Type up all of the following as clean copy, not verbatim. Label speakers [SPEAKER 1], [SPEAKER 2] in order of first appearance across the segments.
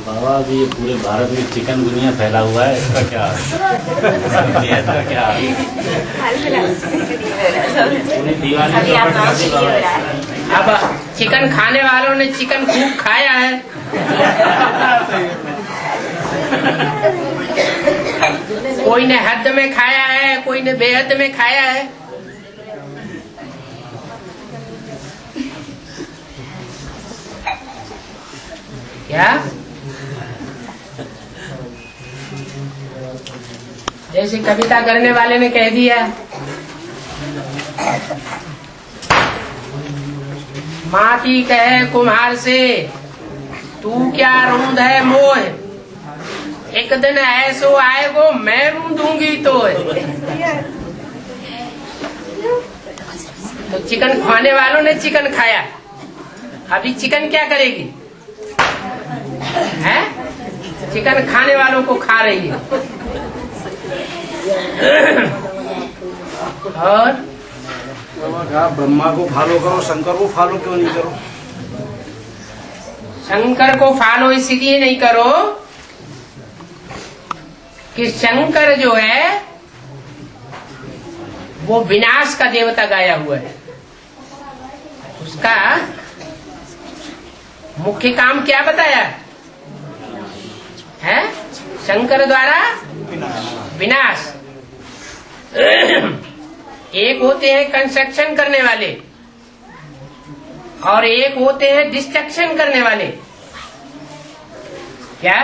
[SPEAKER 1] बाबा अभी ये पूरे भारत में चिकनगुनिया फैला हुआ है, इसका क्या इसका क्या पूरी दीवानी
[SPEAKER 2] अब चिकन खाने वालों ने चिकन खूब खाया है। कोई ने हद में खाया है, कोई ने बेहद में खाया है। क्या जैसे कविता करने वाले ने कह दिया, माटी कहे कुम्हार से तू क्या रूंद है मोह, एक दिन ऐसो आएगो मैं रूंदूंगी तो चिकन खाने वालों ने चिकन खाया, अभी चिकन क्या करेगी है? चिकन खाने वालों को खा रही है। और
[SPEAKER 3] ब्रह्मा को फॉलो करो, शंकर को फॉलो क्यों नहीं करो?
[SPEAKER 2] शंकर को फॉलो इसलिए नहीं करो कि शंकर जो है वो विनाश का देवता गाया हुआ है। उसका मुख्य काम क्या बताया है? शंकर द्वारा विनाश। एक होते हैं कंस्ट्रक्शन करने वाले और एक होते हैं डिस्ट्रक्शन करने वाले। क्या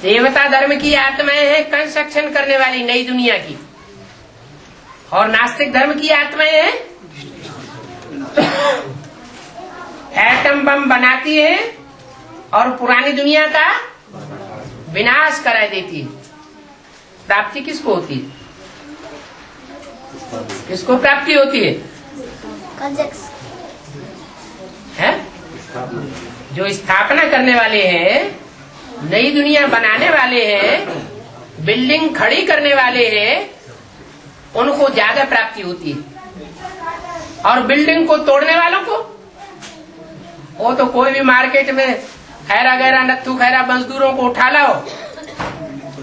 [SPEAKER 2] देवता धर्म की आत्माएं हैं कंस्ट्रक्शन करने वाली नई दुनिया की, और नास्तिक धर्म की आत्माएं हैं एटम बम बनाती है और पुरानी दुनिया का विनाश करा देती है। प्राप्ति किसको होती है? किसको प्राप्ति होती है? जो स्थापना करने वाले हैं, नई दुनिया बनाने वाले हैं, बिल्डिंग खड़ी करने वाले हैं, उनको ज्यादा प्राप्ति होती है। और बिल्डिंग को तोड़ने वालों को, वो तो कोई भी मार्केट में खैरा गैरा नत्थू खैरा मजदूरों को उठा लाओ,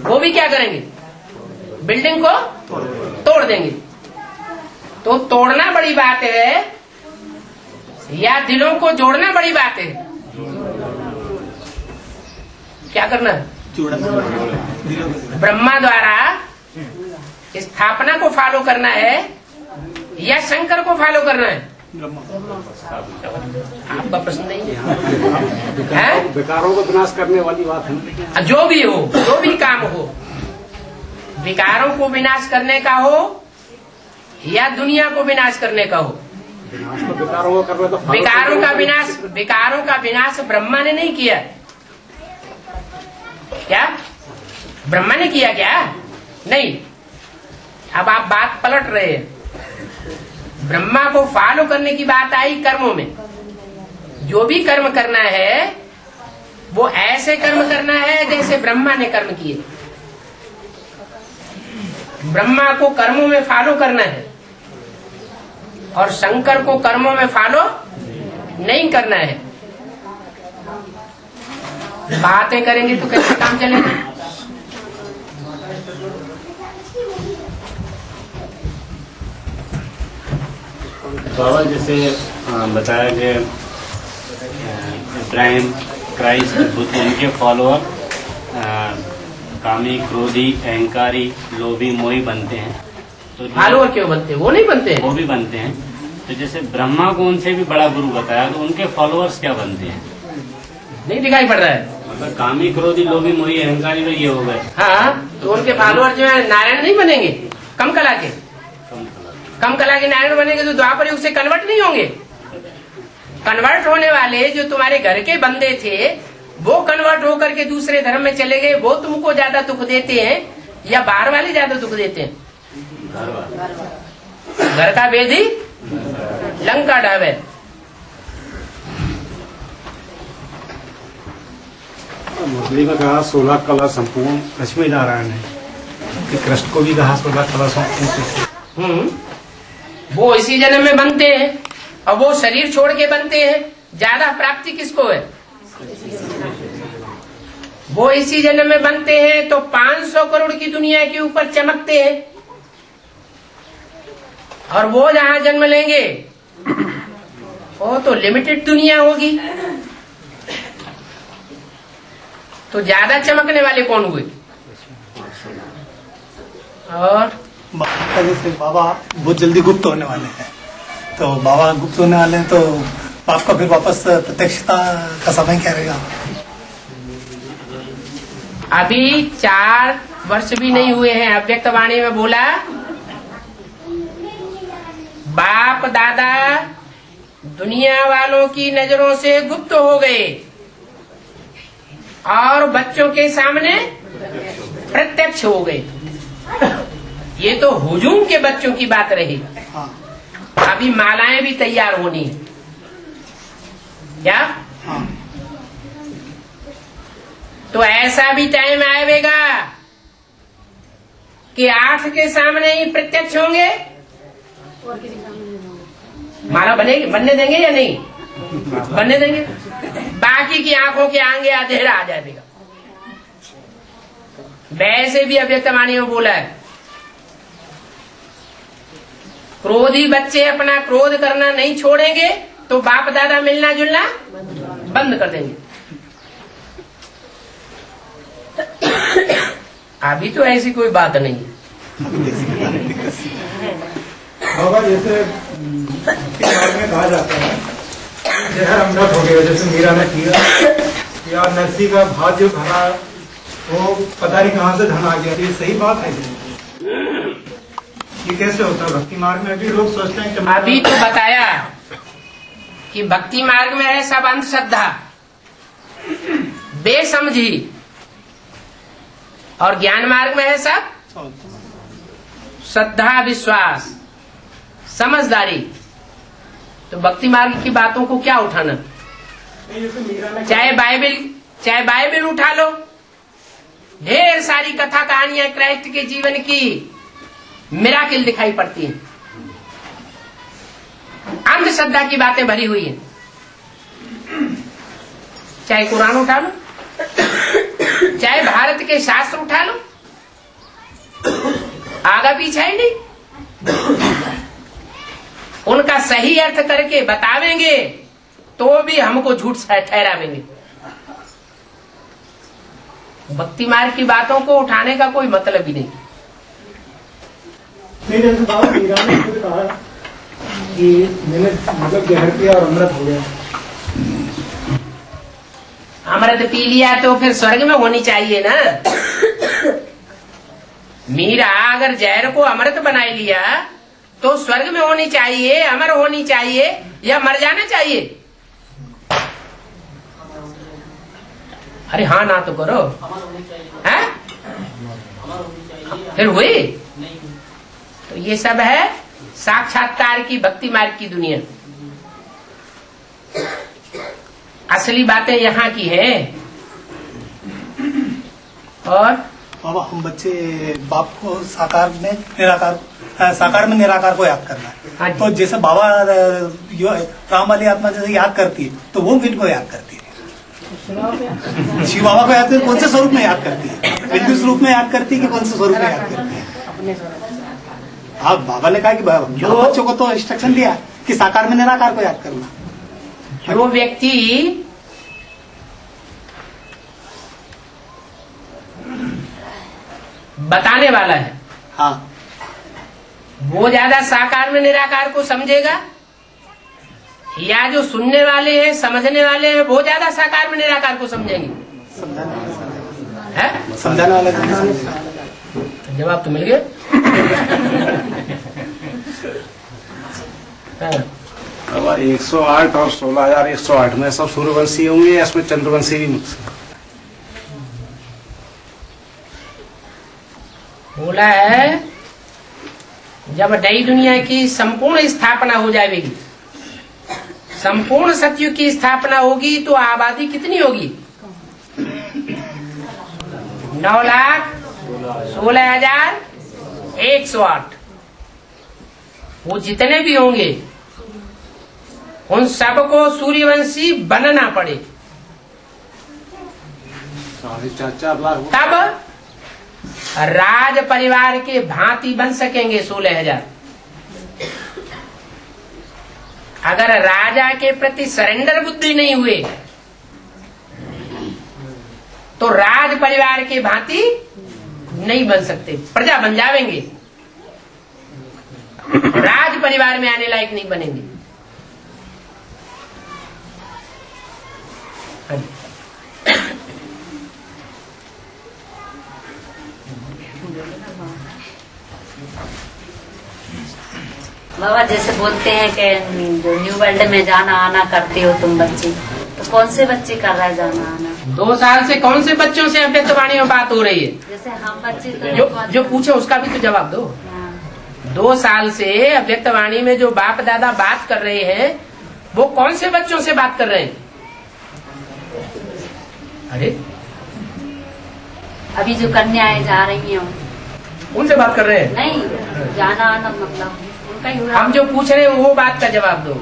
[SPEAKER 2] वो भी क्या करेंगे? बिल्डिंग को तोड़ देंगे। तो तोड़ना बड़ी बात है या दिलों को जोड़ना बड़ी बात है? क्या करना है? ब्रह्मा द्वारा स्थापना को फॉलो करना है या शंकर को फॉलो करना है? आपका प्रश्न नहीं है?
[SPEAKER 3] विकारों को विनाश करने वाली बात है।
[SPEAKER 2] जो भी हो, जो भी काम हो, विकारों को विनाश करने का हो या दुनिया को विनाश करने का हो।
[SPEAKER 3] विकारों को करना तो
[SPEAKER 2] विकारों का विनाश ब्रह्मा ने नहीं किया। क्या ब्रह्मा ने किया? क्या नहीं। अब आप बात पलट रहे हैं। ब्रह्मा को फॉलो करने की बात आई कर्मों में। जो भी कर्म करना है वो ऐसे कर्म करना है जैसे ब्रह्मा ने कर्म किए। ब्रह्मा को कर्मों में फॉलो करना है और शंकर को कर्मों में फॉलो नहीं करना है। बातें करेंगे तो कैसे काम चलेगा?
[SPEAKER 1] बाबा जैसे बताया कि इब्राहिम, क्राइस्ट, बुद्ध, इनके फॉलोअर कामी, क्रोधी, अहंकारी, लोभी, मोही बनते हैं। तो
[SPEAKER 2] फॉलोअर क्यों बनते हैं? वो नहीं बनते हैं।
[SPEAKER 1] वो भी बनते हैं। तो जैसे ब्रह्मा को उनसे भी बड़ा गुरु बताया, तो उनके फॉलोअर्स क्या बनते हैं?
[SPEAKER 2] नहीं दिखाई पड़ रहा है।
[SPEAKER 1] मतलब कामी, क्रोधी, लोभी, मोही, अहंकारी, तो ये हो गए।
[SPEAKER 2] हाँ, तो उनके फॉलोअर जो है नारायण नहीं बनेंगे? कम कला के नारायण बनेंगे तो द्वापर युग से कन्वर्ट नहीं होंगे। कन्वर्ट होने वाले जो तुम्हारे घर के बंदे थे वो कन्वर्ट होकर के दूसरे धर्म में चले गए, वो तुमको ज्यादा दुख देते हैं या बाहर वाले ज्यादा दुख देते हैं? घर का वेदी लंका ढावे।
[SPEAKER 3] मुरली में कहा 16 कला संपूर्ण लक्ष्मी नारायण है, कि कृष्ण को भी कहा 16 कला संपूर्ण।
[SPEAKER 2] वो इसी जन्म में बनते हैं और वो शरीर छोड़ के बनते हैं। ज्यादा प्राप्ति किसको है? वो इसी जन्म में बनते हैं तो 500 करोड़ की दुनिया के ऊपर चमकते हैं, और वो जहां जन्म लेंगे वो तो लिमिटेड दुनिया होगी। तो ज्यादा चमकने वाले कौन हुए? और
[SPEAKER 4] जैसे बाबा बहुत जल्दी गुप्त होने वाले हैं, तो बाबा गुप्त होने वाले हैं, तो आपका फिर वापस प्रत्यक्षता का समय क्या रहेगा?
[SPEAKER 2] अभी 4 वर्ष भी नहीं हुए हैं। अव्यक्त वाणी में बोला, बाप दादा दुनिया वालों की नजरों से गुप्त हो गए और बच्चों के सामने प्रत्यक्ष हो गए। ये तो हुजूम के बच्चों की बात रही।
[SPEAKER 4] हाँ,
[SPEAKER 2] अभी मालाएं भी तैयार होनी है। क्या?
[SPEAKER 4] हाँ,
[SPEAKER 2] तो ऐसा भी टाइम आएगा कि आंख के सामने ही प्रत्यक्ष होंगे। माला बनने देंगे या नहीं बनने देंगे? बाकी की आंखों के आगे अंधेरा आ जाएगा। वैसे भी अव्यक्त वाणी में बोला है, क्रोधी बच्चे अपना क्रोध करना नहीं छोड़ेंगे तो बाप दादा मिलना जुलना बंद कर देंगे। अभी तो ऐसी कोई बात नहीं है।
[SPEAKER 3] बाबा जैसे बारे में कहा जाता है जहर अमृत हो गया, जैसे मीरा ने किया, या नरसी का भात जो भरा वो पता नहीं कहाँ से धन आ गया। ये सही बात है? ये कैसे होता है भक्ति मार्ग में? अभी लोग सोचते हैं कि
[SPEAKER 2] अभी तो बताया कि भक्ति मार्ग में है सब अंधश्रद्धा, बेसमझी, और ज्ञान मार्ग में है सब श्रद्धा, विश्वास, समझदारी। तो भक्ति मार्ग की बातों को क्या उठाना? चाहे बाइबल उठा लो, ढेर सारी कथा कहानियां क्राइस्ट के जीवन की मिराकिल दिखाई पड़ती हैं। अंधश्रद्धा की बातें भरी हुई हैं। चाहे कुरान उठा लो, चाहे भारत के शास्त्र उठा लो, आगा पीछा ही नहीं। उनका सही अर्थ करके बतावेंगे तो भी हमको झूठ ठहरावेंगे। भक्ति मार्ग की बातों को उठाने का कोई मतलब ही नहीं।
[SPEAKER 3] जैसे बाबा मीरा ने खुद कहा कि मैंने मतलब जहर पिया और अमृत हो गया।
[SPEAKER 2] अमृत पी लिया तो फिर स्वर्ग में होनी चाहिए ना। मीरा अगर जहर को अमृत बना लिया तो स्वर्ग में होनी चाहिए, अमर होनी चाहिए, या मर जाना चाहिए? अरे हाँ ना तो करो, है? फिर हुई? तो ये सब है साक्षात्कार की भक्ति मार्ग की दुनिया। असली बातें यहाँ की हैं। और
[SPEAKER 4] बाबा हम बच्चे बाप को साकार में निराकार को याद करना
[SPEAKER 2] हाँ
[SPEAKER 4] है।
[SPEAKER 2] जी।
[SPEAKER 4] तो जैसे बाबा राम वाली आत्मा जैसे याद करती है, तो वो किनको याद करती है? शिव बाबा को याद करती, कौन से स्वरूप में याद करती है? बिल्कुल स्वरूप में याद करती है कि कौन से स्वरूप में याद करती है? हाँ, बाबा ने कहा कि जो बच्चों को तो इंस्ट्रक्शन दिया कि साकार में निराकार को याद करना।
[SPEAKER 2] जो व्यक्ति बताने वाला है,
[SPEAKER 4] हाँ,
[SPEAKER 2] वो ज्यादा साकार में निराकार को समझेगा, या जो सुनने वाले हैं, समझने वाले हैं, वो ज्यादा साकार में निराकार को समझेंगे?
[SPEAKER 4] समझाने वाला
[SPEAKER 2] जवाब तो मिल गया।
[SPEAKER 3] बाबा 108 और 16,108 में सब सूर्यवंशी होंगे, या इसमें चंद्रवंशी भी मिक्स है?
[SPEAKER 2] बोला है जब नई दुनिया की संपूर्ण स्थापना हो जाएगी, संपूर्ण सतयुग की स्थापना होगी, तो आबादी कितनी होगी? 9,16,108। वो जितने भी होंगे उन सबको सूर्यवंशी बनना पड़े,
[SPEAKER 5] 4.5 लाख।
[SPEAKER 2] तब राज परिवार के भांति बन सकेंगे 16,000। अगर राजा के प्रति सरेंडर बुद्धि नहीं हुए तो राज परिवार के भांति नहीं बन सकते, प्रजा बन जाएंगे, राज परिवार में आने लायक नहीं बनेंगे।
[SPEAKER 6] बाबा जैसे बोलते हैं कि जो न्यू वर्ल्ड में जाना आना करते हो तुम बच्चे, तो कौन से बच्चे कर रहा है जाना आना?
[SPEAKER 2] 2 साल से कौन से बच्चों से अव्यक्तवाणी में बात हो रही है?
[SPEAKER 6] जैसे हम बच्चे तो
[SPEAKER 2] जो पूछे उसका भी तो जवाब दो।
[SPEAKER 6] हाँ।
[SPEAKER 2] 2 साल से अव्यक्तवाणी में जो बाप दादा बात कर रहे हैं वो कौन से बच्चों से बात कर रहे हैं? अरे
[SPEAKER 6] अभी जो कन्याएं जा रही हैं
[SPEAKER 2] उनसे बात कर रहे हैं?
[SPEAKER 6] नहीं, जाना आना मतलब उनका ही हुआ।
[SPEAKER 2] हम जो पूछ रहे हैं वो बात का जवाब दो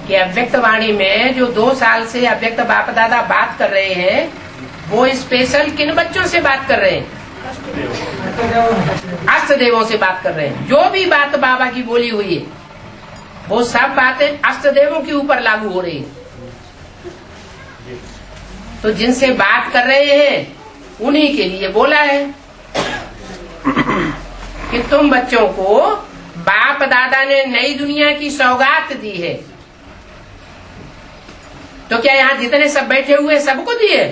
[SPEAKER 2] कि अव्यक्त वाणी में जो 2 साल से अव्यक्त बाप दादा बात कर रहे हैं वो स्पेशल किन बच्चों से बात कर रहे हैं? अष्ट देवों से बात कर रहे हैं। जो भी बात बाबा की बोली हुई है वो सब बातें अष्ट देवों के ऊपर लागू हो रही है। तो जिनसे बात कर रहे हैं उन्हीं के लिए बोला है कि तुम बच्चों को बाप दादा ने नई दुनिया की सौगात दी है। तो क्या यहाँ जितने सब बैठे हुए सबको दिए?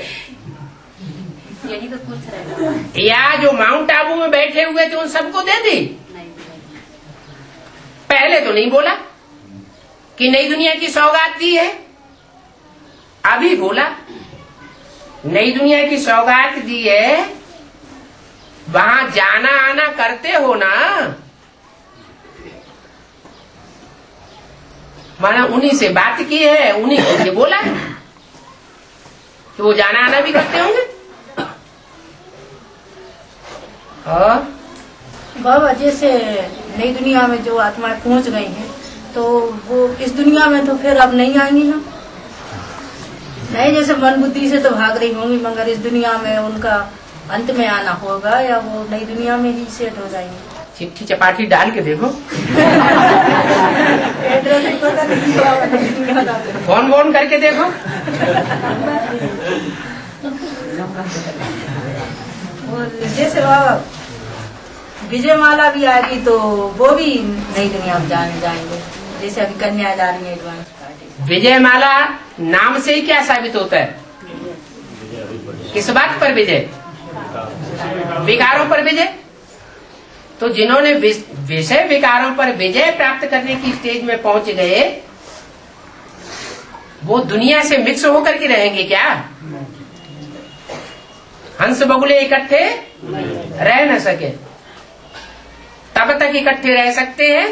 [SPEAKER 6] यही तो पूछ रहे हैं।
[SPEAKER 2] या जो माउंट आबू में बैठे हुए थे उन सबको दे दी?
[SPEAKER 6] नहीं,
[SPEAKER 2] पहले तो नहीं बोला कि नई दुनिया की सौगात दी है, अभी बोला नई दुनिया की सौगात दी है। वहां जाना आना करते हो ना, माना उन्हीं से बात की है, उन्हीं के लिए बोला है कि वो जाना आना भी करते होंगे। और
[SPEAKER 7] बाबा जैसे नई दुनिया में जो आत्माएं पहुंच गई हैं तो वो इस दुनिया में तो फिर अब नहीं आएंगी ना? नहीं, जैसे मन बुद्धि से तो भाग रही होंगी मगर इस दुनिया में उनका अंत में आना होगा या वो नई दुनिया में ही सेट हो जाएंगे?
[SPEAKER 2] चिट्ठी चपाटी डाल के देखो,
[SPEAKER 7] एड्रेस ही पता नहीं बाबा।
[SPEAKER 2] फोन वोन करके देखो।
[SPEAKER 7] और जैसे बाबा विजय माला भी आएगी तो वो भी नई दुनिया में जाने जाएंगे, जैसे अभी कन्या जा रही है एडवांस पार्टी।
[SPEAKER 2] विजय माला नाम से ही क्या साबित होता है? किस बात पर विजय? विकारों पर विजय। तो जिन्होंने विषय विकारों पर विजय प्राप्त करने की स्टेज में पहुंच गए वो दुनिया से मिक्स होकर के रहेंगे क्या? हंस बगुले इकट्ठे रह न सके। तब तक इकट्ठे रह सकते हैं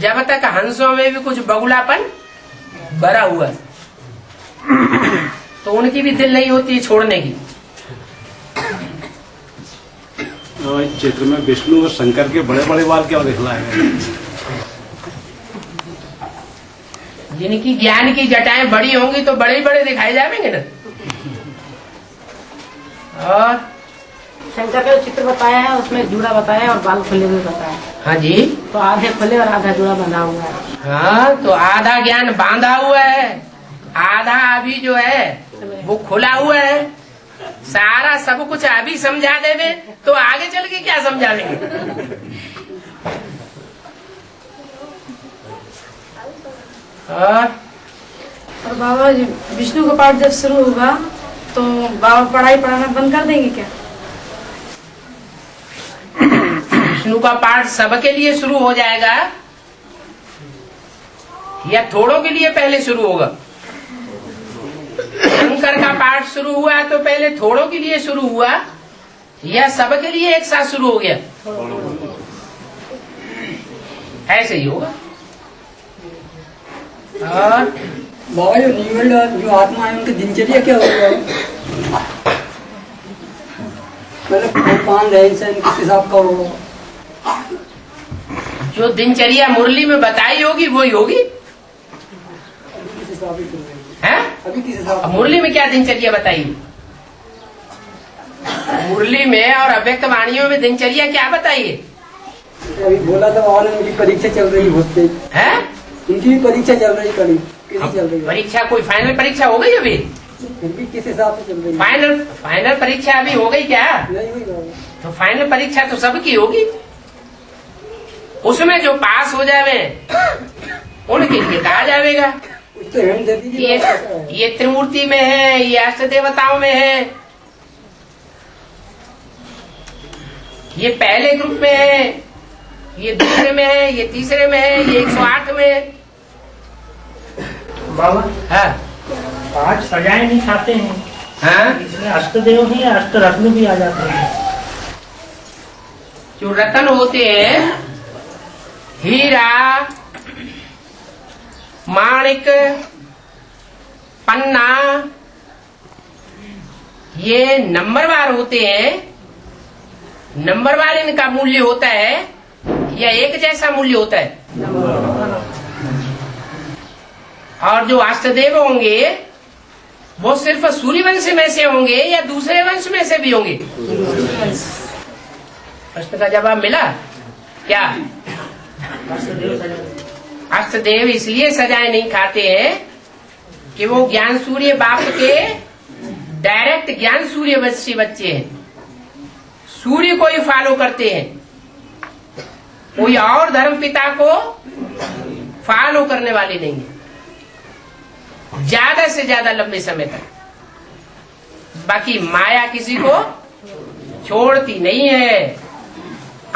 [SPEAKER 2] जब तक हंसों में भी कुछ बगुलापन भरा हुआ है, तो उनकी भी दिल नहीं होती छोड़ने की।
[SPEAKER 5] इस क्षेत्र में विष्णु और शंकर के बड़े बड़े बाल क्या दिखलाए हैं?
[SPEAKER 2] जिनकी ज्ञान की जटाएं बड़ी होंगी तो बड़े बड़े दिखाई जाएंगे ना। और
[SPEAKER 8] शंकर का चित्र बताया है उसमें जुड़ा बताया है और बाल खुले हुए बताया है।
[SPEAKER 2] हाँ जी,
[SPEAKER 8] तो आधे खुले और आधा जुड़ा बंधा हुआ है।
[SPEAKER 2] हाँ तो आधा ज्ञान बांधा हुआ है, आधा अभी जो है वो खुला हुआ है। सारा सब कुछ अभी समझा देवे तो आगे चल के क्या समझावेंगे?
[SPEAKER 7] और बाबा जी विष्णु का पाठ जब शुरू होगा तो बाबा पढ़ाई पढ़ाना बंद कर देंगे क्या?
[SPEAKER 2] विष्णु का पाठ सबके लिए शुरू हो जाएगा या थोड़ों के लिए पहले शुरू होगा? शंकर का पाठ शुरू हुआ तो पहले थोड़ों के लिए शुरू हुआ या सबके लिए एक साथ शुरू हो गया? ऐसे ही होगा। और
[SPEAKER 9] बाबा जो न्यूवर्ल्ड जो आत्मा है उनकी दिनचर्या क्या होगा? मतलब पान रहन सहन किस हिसाब का होगा?
[SPEAKER 2] जो दिनचर्या मुरली में बताई होगी वही होगी।
[SPEAKER 9] किस हिसाब से
[SPEAKER 2] है
[SPEAKER 9] अभी किस हिसाब
[SPEAKER 2] अब मुरली में क्या दिनचर्या बताई? मुरली में और अव्यक्त वाणियों में दिनचर्या क्या बताइए?
[SPEAKER 9] अभी बोला था वहाँ ने, उनकी परीक्षा चल रही है बहुत तेज।
[SPEAKER 2] है
[SPEAKER 9] उनकी भी परीक्षा चल रही कैसी चल रही है?
[SPEAKER 2] परीक्षा कोई फाइनल परीक्षा हो गई अभी?
[SPEAKER 9] फिर भी किस हिसाब से चल रही है?
[SPEAKER 2] फाइनल परीक्षा अभी हो गई क्या?
[SPEAKER 9] नहीं हुई बाबा।
[SPEAKER 2] तो फाइनल परीक्षा तो सबकी होगी, उसमें जो पास हो जावे उनके लिए कहा जाएगा।
[SPEAKER 9] कुछ तो हिंट दे दीजिए बाबा।
[SPEAKER 2] ये त्रिमूर्ति में है, ये अष्ट देवताओं में है, ये पहले ग्रुप में है, ये दूसरे में है, ये तीसरे में है, ये 108 में है।
[SPEAKER 3] बाबा
[SPEAKER 2] हाँ
[SPEAKER 3] 5 सजाएं नहीं खाते हैं,
[SPEAKER 2] हाँ,
[SPEAKER 3] इसमें अष्टदेव हैं, अष्टरत्न भी आ जाते हैं।
[SPEAKER 2] जो रतन होते हैं, हीरा, माणिक, पन्ना, ये नंबरवार होते हैं। नंबरवार इनका मूल्य होता है या एक जैसा मूल्य होता है? और जो अष्टदेव होंगे वो सिर्फ सूर्य वंश में से होंगे या दूसरे वंश में से भी होंगे? प्रश्न का जवाब मिला क्या? अष्टदेव इसलिए सजाएं नहीं खाते हैं कि वो ज्ञान सूर्य बाप के डायरेक्ट ज्ञान सूर्य वंशी बच्चे हैं, सूर्य को ही फॉलो करते हैं, कोई और धर्म पिता को फॉलो करने वाले नहीं है ज्यादा से ज्यादा लंबे समय तक। बाकी माया किसी को छोड़ती नहीं है,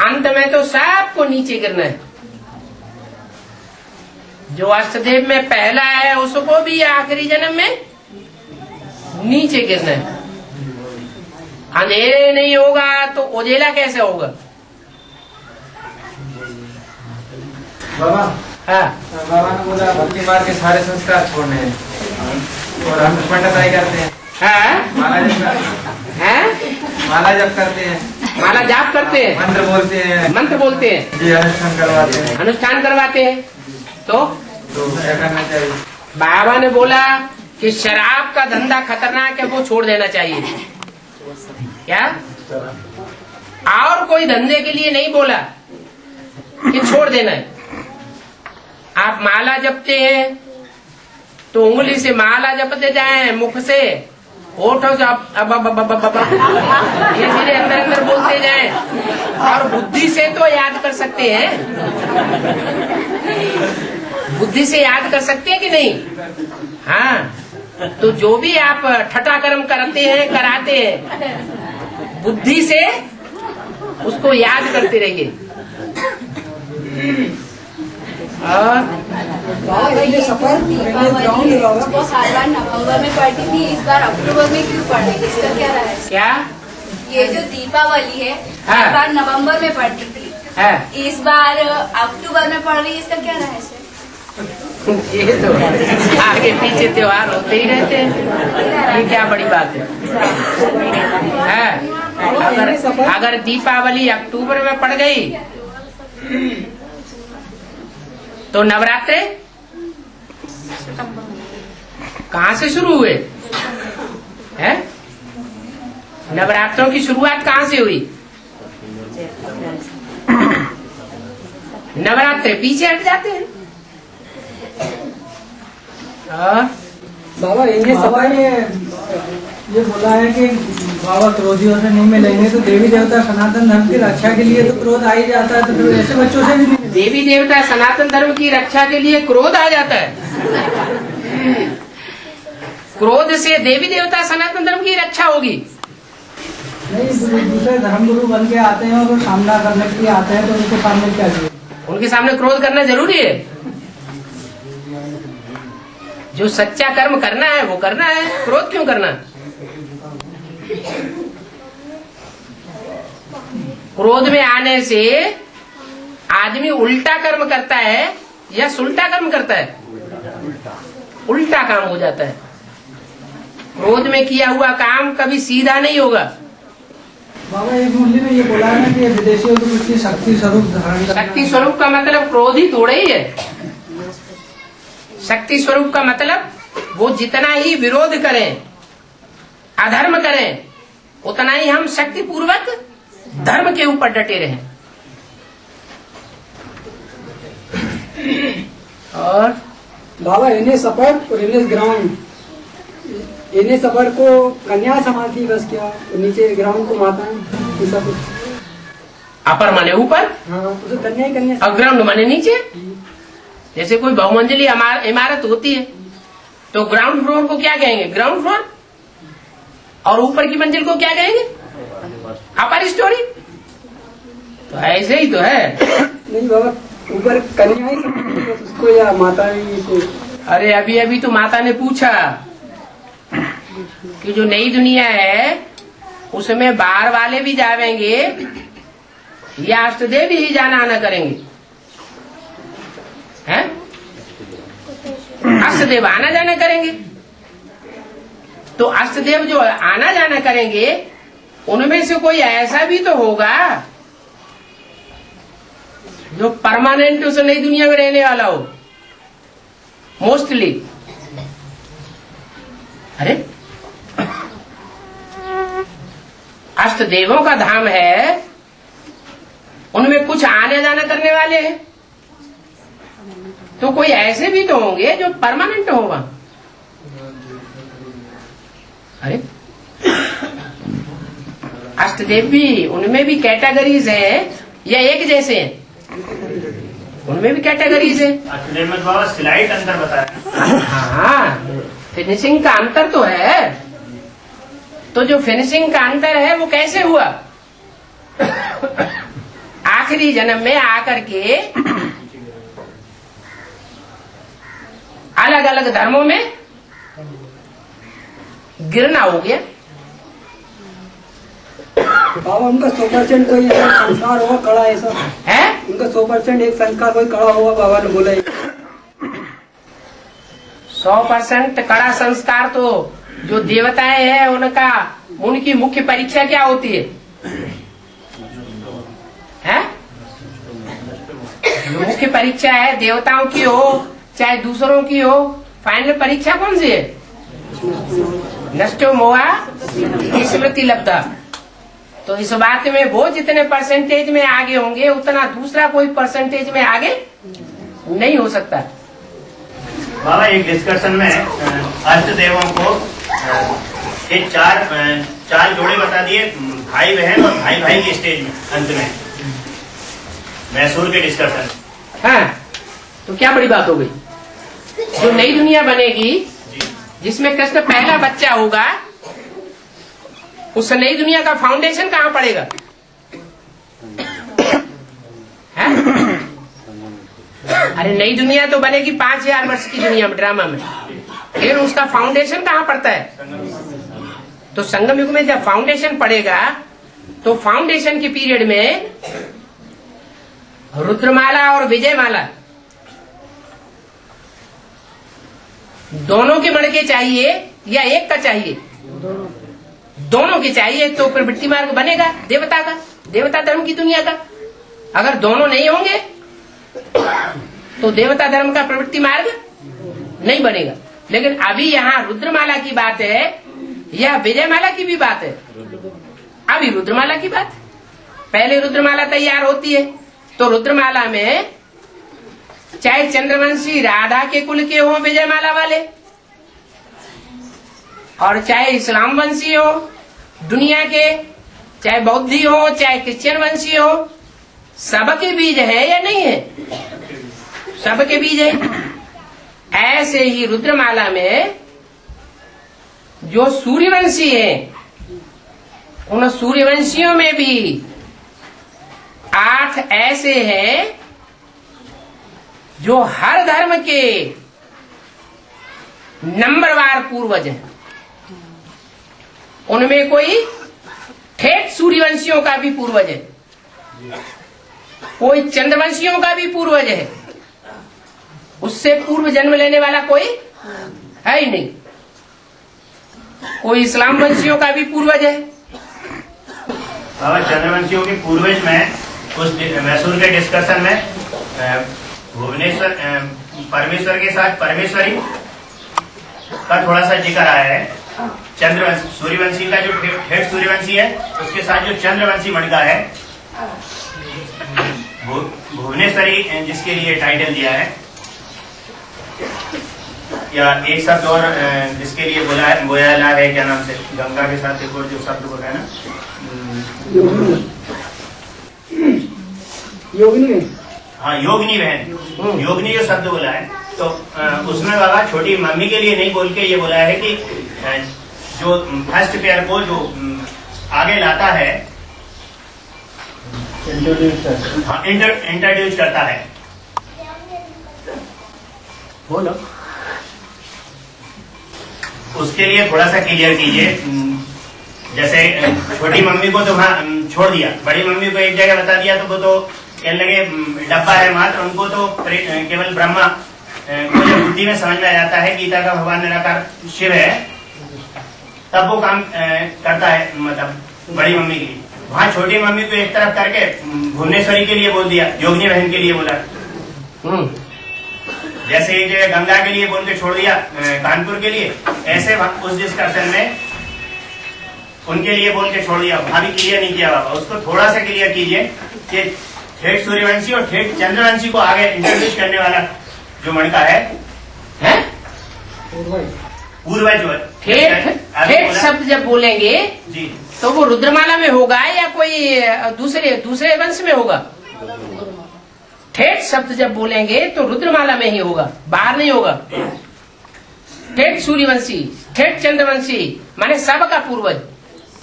[SPEAKER 2] अंत में तो सबको नीचे गिरना है। जो अष्टदेव में पहला है उसको भी आखिरी जन्म में नीचे गिरना है। अंधेरे नहीं होगा तो उजेला कैसे होगा?
[SPEAKER 3] बाबा
[SPEAKER 2] हाँ
[SPEAKER 3] बाबा ने बोला भक्ति मार्ग के सारे संस्कार छोड़ने हैं और हम पंडिताई करते हैं,
[SPEAKER 2] हाँ
[SPEAKER 3] माला जप करते हैं,
[SPEAKER 2] माला जाप करते हैं, मंत्र बोलते हैं,
[SPEAKER 3] जी अनुष्ठान करवाते हैं।
[SPEAKER 2] अनुष्ठान करवाते हैं। तो
[SPEAKER 3] क्या करना चाहिए?
[SPEAKER 2] बाबा ने बोला कि शराब का धंधा खतरनाक है, वो छोड़ देना चाहिए। क्या? और कोई धंधे के लिए नहीं बोला कि छोड़ देना है। आप माला जपते हैं तो उंगली से माला जपते जाएं, मुख से होठों से अब धीरे धीरे अंदर अंदर बोलते जाएं, और बुद्धि से तो याद कर सकते हैं, बुद्धि से याद कर सकते हैं कि नहीं? हाँ, तो जो भी आप ठटा कर्म करते हैं कराते हैं, बुद्धि से उसको याद करते रहिए। और
[SPEAKER 9] ये सफर
[SPEAKER 10] वो हर बार नवंबर में पड़ती थी, इस बार अक्टूबर में क्यों पड़ रही है? इसका क्या है?
[SPEAKER 2] क्या?
[SPEAKER 10] ये जो दीपावली है
[SPEAKER 2] हाँ।
[SPEAKER 10] हर बार नवंबर में पड़ती थी,
[SPEAKER 2] है
[SPEAKER 10] इस बार अक्टूबर में पड़ रही है, इसका क्या रहस्य?
[SPEAKER 2] ये तो आगे पीछे त्योहार होते ही रहते हैं, ये क्या बड़ी बात है? अगर दीपावली अक्टूबर में पड़ गई तो नवरात्रे कहाँ से शुरू हुए हैं? नवरात्रों की शुरुआत कहाँ से हुई? नवरात्रे पीछे हट जाते हैं।
[SPEAKER 9] बाबा इन्हें सफर ये बोला है कि बाबा क्रोधियों से नहीं मिलेंगे, तो देवी देवता सनातन धर्म की रक्षा के लिए तो क्रोध आ ही जाता है, तो फिर ऐसे बच्चों से भी नहीं।
[SPEAKER 2] देवी देवता सनातन धर्म की रक्षा के लिए क्रोध आ जाता है। क्रोध से देवी देवता सनातन धर्म की रक्षा होगी?
[SPEAKER 9] नहीं, दूसरे धर्मगुरु बन के आते हैं और वो सामना करने के लिए आते हैं, तो उनके सामने क्या चाहिए?
[SPEAKER 2] उनके सामने क्रोध करना जरूरी है। जो सच्चा कर्म करना है वो करना है, क्रोध क्यों करना? क्रोध में आने से आदमी उल्टा कर्म करता है या सुलटा कर्म करता है? उल्टा काम हो जाता है। क्रोध में किया हुआ काम कभी सीधा नहीं होगा।
[SPEAKER 9] बाबा एक मुरली में ये बोला है ना कि विदेशियों को कुछ शक्ति स्वरूप धारण करना।
[SPEAKER 2] शक्ति स्वरूप का मतलब क्रोध ही थोड़ा ही है। शक्ति स्वरूप का मतलब वो जितना ही विरोध करें, अधर्म करें, उतना ही हम शक्ति पूर्वक धर्म के ऊपर डटे रहे। और
[SPEAKER 9] बाबा इन्हें सपोर्ट और इन्हें ग्राउंड, इन्हें सपोर्ट को कन्या संभालती बस, क्या नीचे ग्राउंड को माता है, ऐसा कुछ।
[SPEAKER 2] अपर माने ऊपर,
[SPEAKER 9] हाँ तो कन्या ही कन्या,
[SPEAKER 2] और ग्राउंड माने नीचे। जैसे कोई बहुमंजिली इमारत होती है तो ग्राउंड फ्लोर को क्या कहेंगे? Ground floor. और ऊपर की मंजिल को क्या कहेंगे? अपर स्टोरी। तो ऐसे ही तो है।
[SPEAKER 9] नहीं बाबा, ऊपर कन्या ही संभालती बस उसको, या माता ही को?
[SPEAKER 2] अरे अभी अभी तो माता ने पूछा कि जो नई दुनिया है उसमें बाहर वाले भी जावेंगे या अष्टदेव ही जाना आना करेंगे? हैं? अष्टदेव आना जाना करेंगे। तो अष्टदेव जो आना जाना करेंगे उनमें से कोई ऐसा भी तो होगा जो परमानेंट उस नई दुनिया में रहने वाला हो, मोस्टली। अरे अष्टदेवों का धाम है, उनमें कुछ आने जाना करने वाले हैं, तो कोई ऐसे भी तो होंगे जो परमानेंट होगा। अरे अष्टदेव भी, उनमें भी कैटेगरीज हैं या एक जैसे हैं? उनमें भी कैटेगरीज है।
[SPEAKER 1] अष्टदेव में बाबा स्लाइड अंतर बताया।
[SPEAKER 2] हाँ, फिनिशिंग का अंतर तो है। तो जो फिनिशिंग का अंतर है वो कैसे हुआ? आखिरी जन्म में आकर के अलग अलग धर्मों में गिरना हो गया।
[SPEAKER 9] बाबा उनका 100% कोई ऐसा संस्कार होगा कड़ा, ऐसा
[SPEAKER 2] है?
[SPEAKER 9] उनका 100% एक संस्कार कोई कड़ा होगा, बाबा ने बोला।
[SPEAKER 2] 100% कड़ा संस्कार तो जो देवताएं हैं उनका, उनकी मुख्य परीक्षा क्या होती है? हैं? जो मुख्य परीक्षा है देवताओं की हो चाहे दूसरों की हो, फाइनल परीक्षा कौन सी है? नष्टो मोहा स्मृति लब्धा। तो इस बात में वो जितने परसेंटेज में आगे होंगे उतना दूसरा कोई परसेंटेज में आगे नहीं हो सकता।
[SPEAKER 1] बाबा एक डिस्कशन में अष्टदेवों को ये चार जोड़े बता दिए, भाई बहन और भाई भाई की स्टेज में अंत में मैसूर के डिस्कशन।
[SPEAKER 2] हाँ, तो क्या बड़ी बात हो गई? जो नई दुनिया बनेगी जिसमें कृष्ण पहला बच्चा होगा, उस नई दुनिया का फाउंडेशन कहाँ पड़ेगा? है? अरे नई दुनिया तो बनेगी 5000 वर्ष की दुनिया में, ड्रामा में, फिर उसका फाउंडेशन कहाँ पड़ता है? तो संगम युग में जब फाउंडेशन पड़ेगा तो फाउंडेशन के पीरियड में रुद्रमाला और विजयमाला दोनों के मणके चाहिए या एक का चाहिए? दोनों के चाहिए, तो प्रवृत्ति मार्ग बनेगा देवता का, देवता धर्म की दुनिया का। अगर दोनों नहीं होंगे तो देवता धर्म का प्रवृत्ति मार्ग नहीं बनेगा। लेकिन अभी यहाँ रुद्रमाला की बात है या विजयमाला की भी बात है? अभी रुद्रमाला की बात। पहले रुद्रमाला तैयार होती है तो रुद्रमाला में चाहे चंद्रवंशी राधा के कुल के हो विजयमाला वाले, और चाहे इस्लाम वंशी हो दुनिया के, चाहे बौद्धि हो चाहे क्रिश्चियन वंशी हो, सबके बीज है या नहीं है? सबके बीज है। ऐसे ही रुद्रमाला में जो सूर्यवंशी है, उन सूर्यवंशियों में भी 8 ऐसे हैं जो हर धर्म के नंबरवार पूर्वज हैं। उनमें कोई ठेठ सूर्यवंशियों का भी पूर्वज है, कोई चंद्रवंशियों का भी पूर्वज है, उससे पूर्व जन्म लेने वाला कोई है ही नहीं। कोई इस्लाम वंशियों का भी पूर्वज है।
[SPEAKER 1] बाबा चंद्रवंशियों के पूर्वज में उस मैसूर के डिस्कशन में भुवनेश्वर परमेश्वर के साथ परमेश्वरी का थोड़ा सा जिक्र आया है। चंद्रवंशी, सूर्यवंशी का जो ठेठ सूर्यवंशी है उसके साथ जो चंद्रवंशी मणिका है, भुवनेश्वरी जिसके लिए टाइटल दिया है, या एक शब्द और जिसके लिए बोयाला है, क्या नाम से, गंगा के साथ एक और जो शब्द बोला है ना,
[SPEAKER 9] योगिनी।
[SPEAKER 1] हाँ, योगिनी बहन, योगिनी जो शब्द बोला है, तो उसमें बाबा छोटी मम्मी के लिए नहीं बोल के ये बोला है कि जो फर्स्ट पेयर को जो आगे लाता है, इंट्रोड्यूस करता है।
[SPEAKER 2] बोलो, उसके
[SPEAKER 1] लिए थोड़ा सा क्लियर कीजिए। जैसे छोटी मम्मी को तो वहाँ छोड़ दिया, बड़ी मम्मी को एक जगह बता दिया, तो वो तो कहने लगे डब्बा है मात्र, उनको तो केवल ब्रह्मा को जब बुद्धि में समझ में आ जाता है गीता का भगवान निराकार शिव है, तब वो काम करता है, मतलब बड़ी मम्मी के लिए। वहाँ छोटी मम्मी को एक तरफ करके भुवनेश्वरी के लिए बोल दिया, योगिनी बहन के लिए बोला। जैसे एक जगह गंगा के लिए बोल के छोड़ दिया कानपुर के लिए, ऐसे उस डिस्कशन में उनके लिए बोल के छोड़ दिया। अभी क्लियर नहीं किया बाबा, उसको थोड़ा सा क्लियर कीजिए कि ठेठ सूर्यवंशी और ठेठ चंद्रवंशी को आगे इंट्रोड्यूस करने वाला जो मणिका है पूर्वज।
[SPEAKER 2] ठेठ शब्द जब बोलेंगे
[SPEAKER 1] जी,
[SPEAKER 2] तो वो रुद्रमाला में होगा या कोई दूसरे वंश में होगा? ठेठ शब्द जब बोलेंगे तो रुद्रमाला में ही होगा, बाहर नहीं होगा। ठेठ सूर्यवंशी, ठेठ चंद्रवंशी माने सबका पूर्वज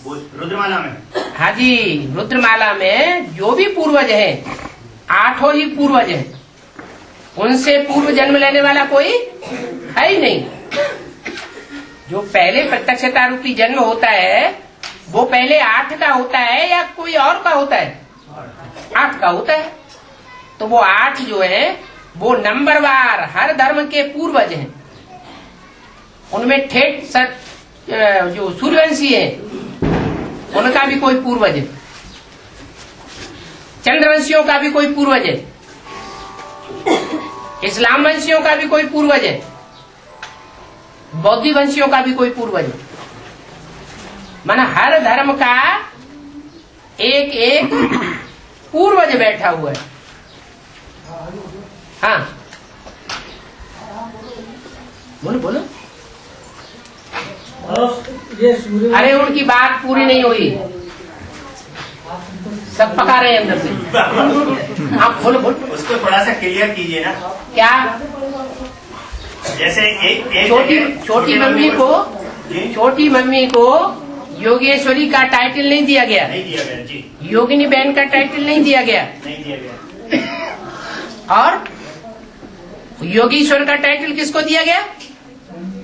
[SPEAKER 1] रुद्रमाला में।
[SPEAKER 2] हाँ जी, रुद्रमाला में जो भी पूर्वज हैं, 8 ही पूर्वज हैं, उनसे पूर्व जन्म लेने वाला कोई है ही नहीं। जो पहले प्रत्यक्षता रूपी जन्म होता है वो पहले 8 का होता है या कोई और का होता है? 8 का होता है। तो वो 8 जो है वो नंबरवार हर धर्म के पूर्वज हैं। उनमें ठेठ जो सूर्यवंशी है उनका भी कोई पूर्वज है, चंद्रवंशियों का भी कोई पूर्वज है, इस्लाम वंशियों का भी कोई पूर्वज है, बौद्ध वंशियों का भी कोई पूर्वज है। माना हर धर्म का एक एक पूर्वज बैठा हुआ है। हाँ बोलो बोलो। अरे उनकी बात पूरी नहीं हुई, सब पका रहे हैं अंदर से। आप बोलो बोलो,
[SPEAKER 1] उसको थोड़ा सा क्लियर कीजिए ना।
[SPEAKER 2] क्या?
[SPEAKER 1] जैसे एक
[SPEAKER 2] छोटी मम्मी को योगेश्वरी का टाइटल नहीं दिया गया,
[SPEAKER 1] जी।
[SPEAKER 2] योगिनी बहन का टाइटल नहीं दिया गया, और योगीश्वर का टाइटल किसको दिया गया?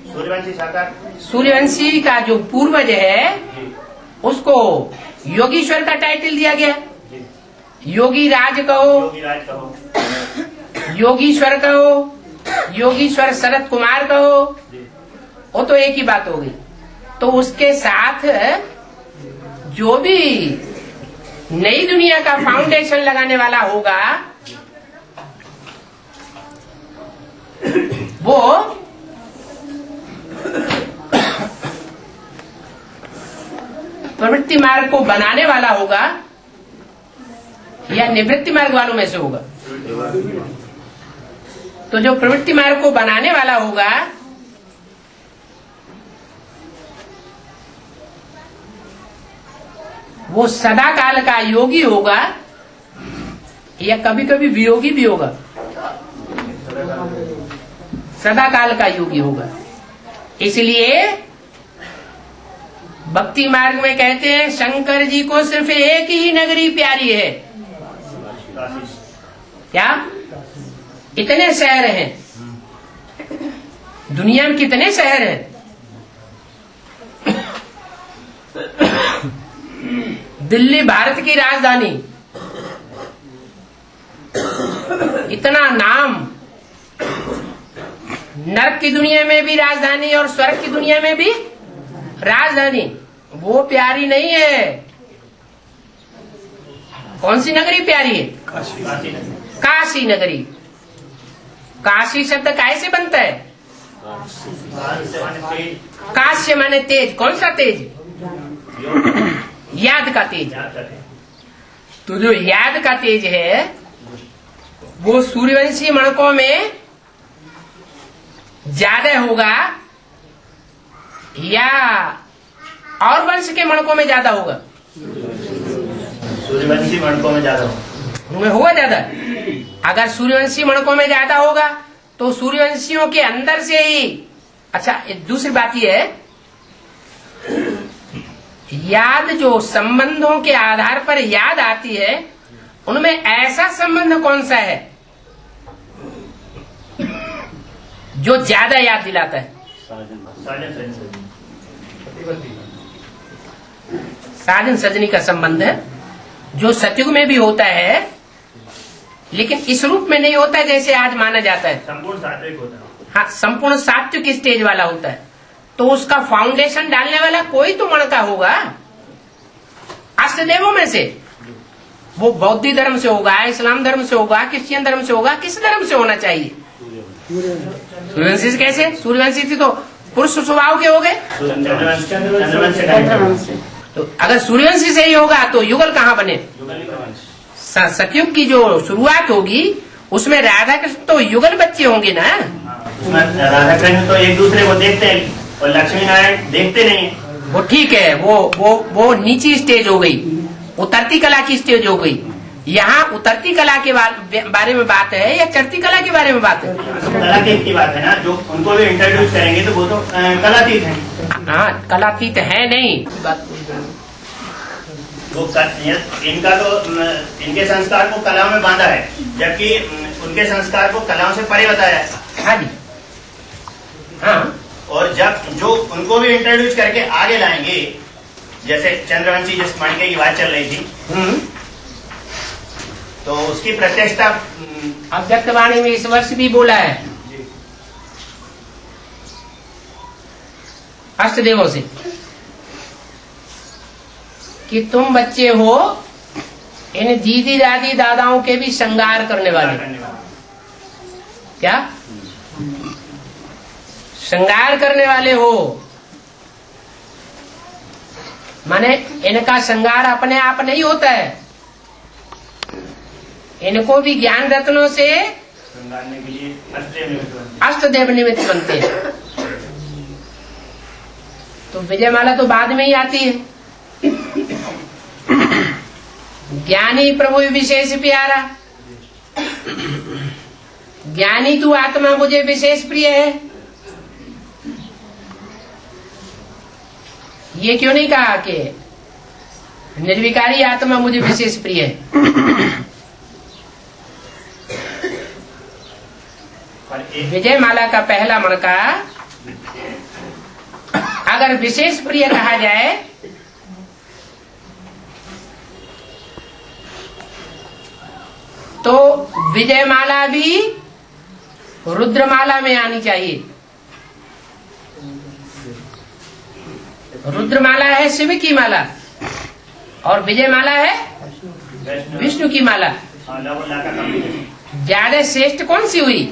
[SPEAKER 1] सूर्यवंशी साकार।
[SPEAKER 2] सूर्यवंशी का जो पूर्वज है उसको योगीश्वर का टाइटल दिया गया। योगी राज कहो, योगीश्वर कहो, योगीश्वर शरद कुमार कहो, वो तो एक ही बात हो गई। तो उसके साथ जो भी नई दुनिया का फाउंडेशन लगाने वाला होगा वो प्रवृत्ति मार्ग को बनाने वाला होगा या निवृत्ति मार्ग वालों में से होगा? तो जो प्रवृत्ति मार्ग को बनाने वाला होगा वो सदा काल का योगी होगा या कभी कभी वियोगी भी होगा? सदा काल का योगी होगा। इसलिए भक्ति मार्ग में कहते हैं शंकर जी को सिर्फ एक ही नगरी प्यारी है। क्या? इतने शहर हैं दुनिया में, कितने शहर हैं? दिल्ली भारत की राजधानी, इतना नाम, नरक की दुनिया में भी राजधानी और स्वर्ग की दुनिया में भी राजधानी, वो प्यारी नहीं है। कौन सी नगरी प्यारी है? काशी नगरी। काशी शब्द कैसे बनता है? काश्य माने तेज। कौन सा तेज? याद का तेज। तो जो याद का तेज है वो सूर्यवंशी मणकों में ज्यादा होगा या और वंश के मणकों में ज्यादा होगा?
[SPEAKER 1] सूर्यवंशी मणकों में ज्यादा होगा।
[SPEAKER 2] उनमें होगा ज्यादा। अगर सूर्यवंशी मणकों में ज्यादा होगा तो सूर्यवंशियों के अंदर से ही। अच्छा, एक दूसरी बात यह है, याद जो संबंधों के आधार पर याद आती है उनमें ऐसा संबंध कौन सा है जो ज्यादा याद दिलाता है? साधन सजनी का संबंध है, जो सतयुग में भी होता है लेकिन इस रूप में नहीं होता है जैसे आज माना जाता है।
[SPEAKER 1] संपूर्ण सात्विक होता है।
[SPEAKER 2] हाँ, संपूर्ण सात्विक स्टेज वाला होता है। तो उसका फाउंडेशन डालने वाला कोई तो मणका होगा अष्टदेवों में से। वो बौद्ध धर्म से होगा, इस्लाम धर्म से होगा, क्रिश्चियन धर्म से होगा, किस धर्म से होना चाहिए? सूर्यवंशी से कैसे? सूर्यवंशी से तो पुरुष स्वभाव के हो गए। तो अगर सूर्यवंशी से ही होगा तो युगल कहाँ बने? सतयुग की जो शुरुआत होगी उसमें राधा कृष्ण तो युगल बच्चे होंगे ना।
[SPEAKER 1] राधा कृष्ण तो एक दूसरे को देखते हैं और लक्ष्मी नारायण देखते नहीं है।
[SPEAKER 2] वो ठीक है, वो नीची स्टेज हो गई, उतरती कला की स्टेज हो गई। यहाँ उतरती कला के बारे में बात है या चढ़ती कला के बारे में बात है?
[SPEAKER 1] कलातीत की बात है ना, जो उनको भी इंट्रोड्यूस करेंगे तो वो तो कलातीत है।
[SPEAKER 2] हाँ, कलातीत है नहीं।
[SPEAKER 1] वो इनका तो इनके संस्कार को कला में बांधा है, जबकि उनके संस्कार को कलाओं से परे बताया है।
[SPEAKER 2] हाँ जी, हाँ।
[SPEAKER 1] और जब जो उनको भी इंट्रोड्यूस करके आगे लाएंगे, जैसे चंद्रवंशी जिस मणके की बात चल रही थी, तो उसकी प्रत्यक्षता
[SPEAKER 2] अव्यक्तवाणी में इस वर्ष भी बोला है अष्टदेवों से कि तुम बच्चे हो इन दीदी दादी दादाओं के भी श्रृंगार करने वाले। क्या श्रृंगार करने वाले हो? माने इनका श्रृंगार अपने आप नहीं होता है, इनको भी ज्ञान रत्नों से
[SPEAKER 1] के लिए
[SPEAKER 2] अष्टदेव निमित्त बनते हैं। तो विजयमाला तो बाद में ही आती है। ज्ञानी प्रभु विशेष प्यारा, ज्ञानी तू आत्मा मुझे विशेष प्रिय है। ये क्यों नहीं कहा कि निर्विकारी आत्मा मुझे विशेष प्रिय है? विजयमाला का पहला मणका अगर विशेष प्रिय कहा जाए तो विजयमाला भी रुद्रमाला में आनी चाहिए। रुद्रमाला है शिव की माला और विजयमाला है विष्णु की माला। ज्यादा श्रेष्ठ कौन सी हुई?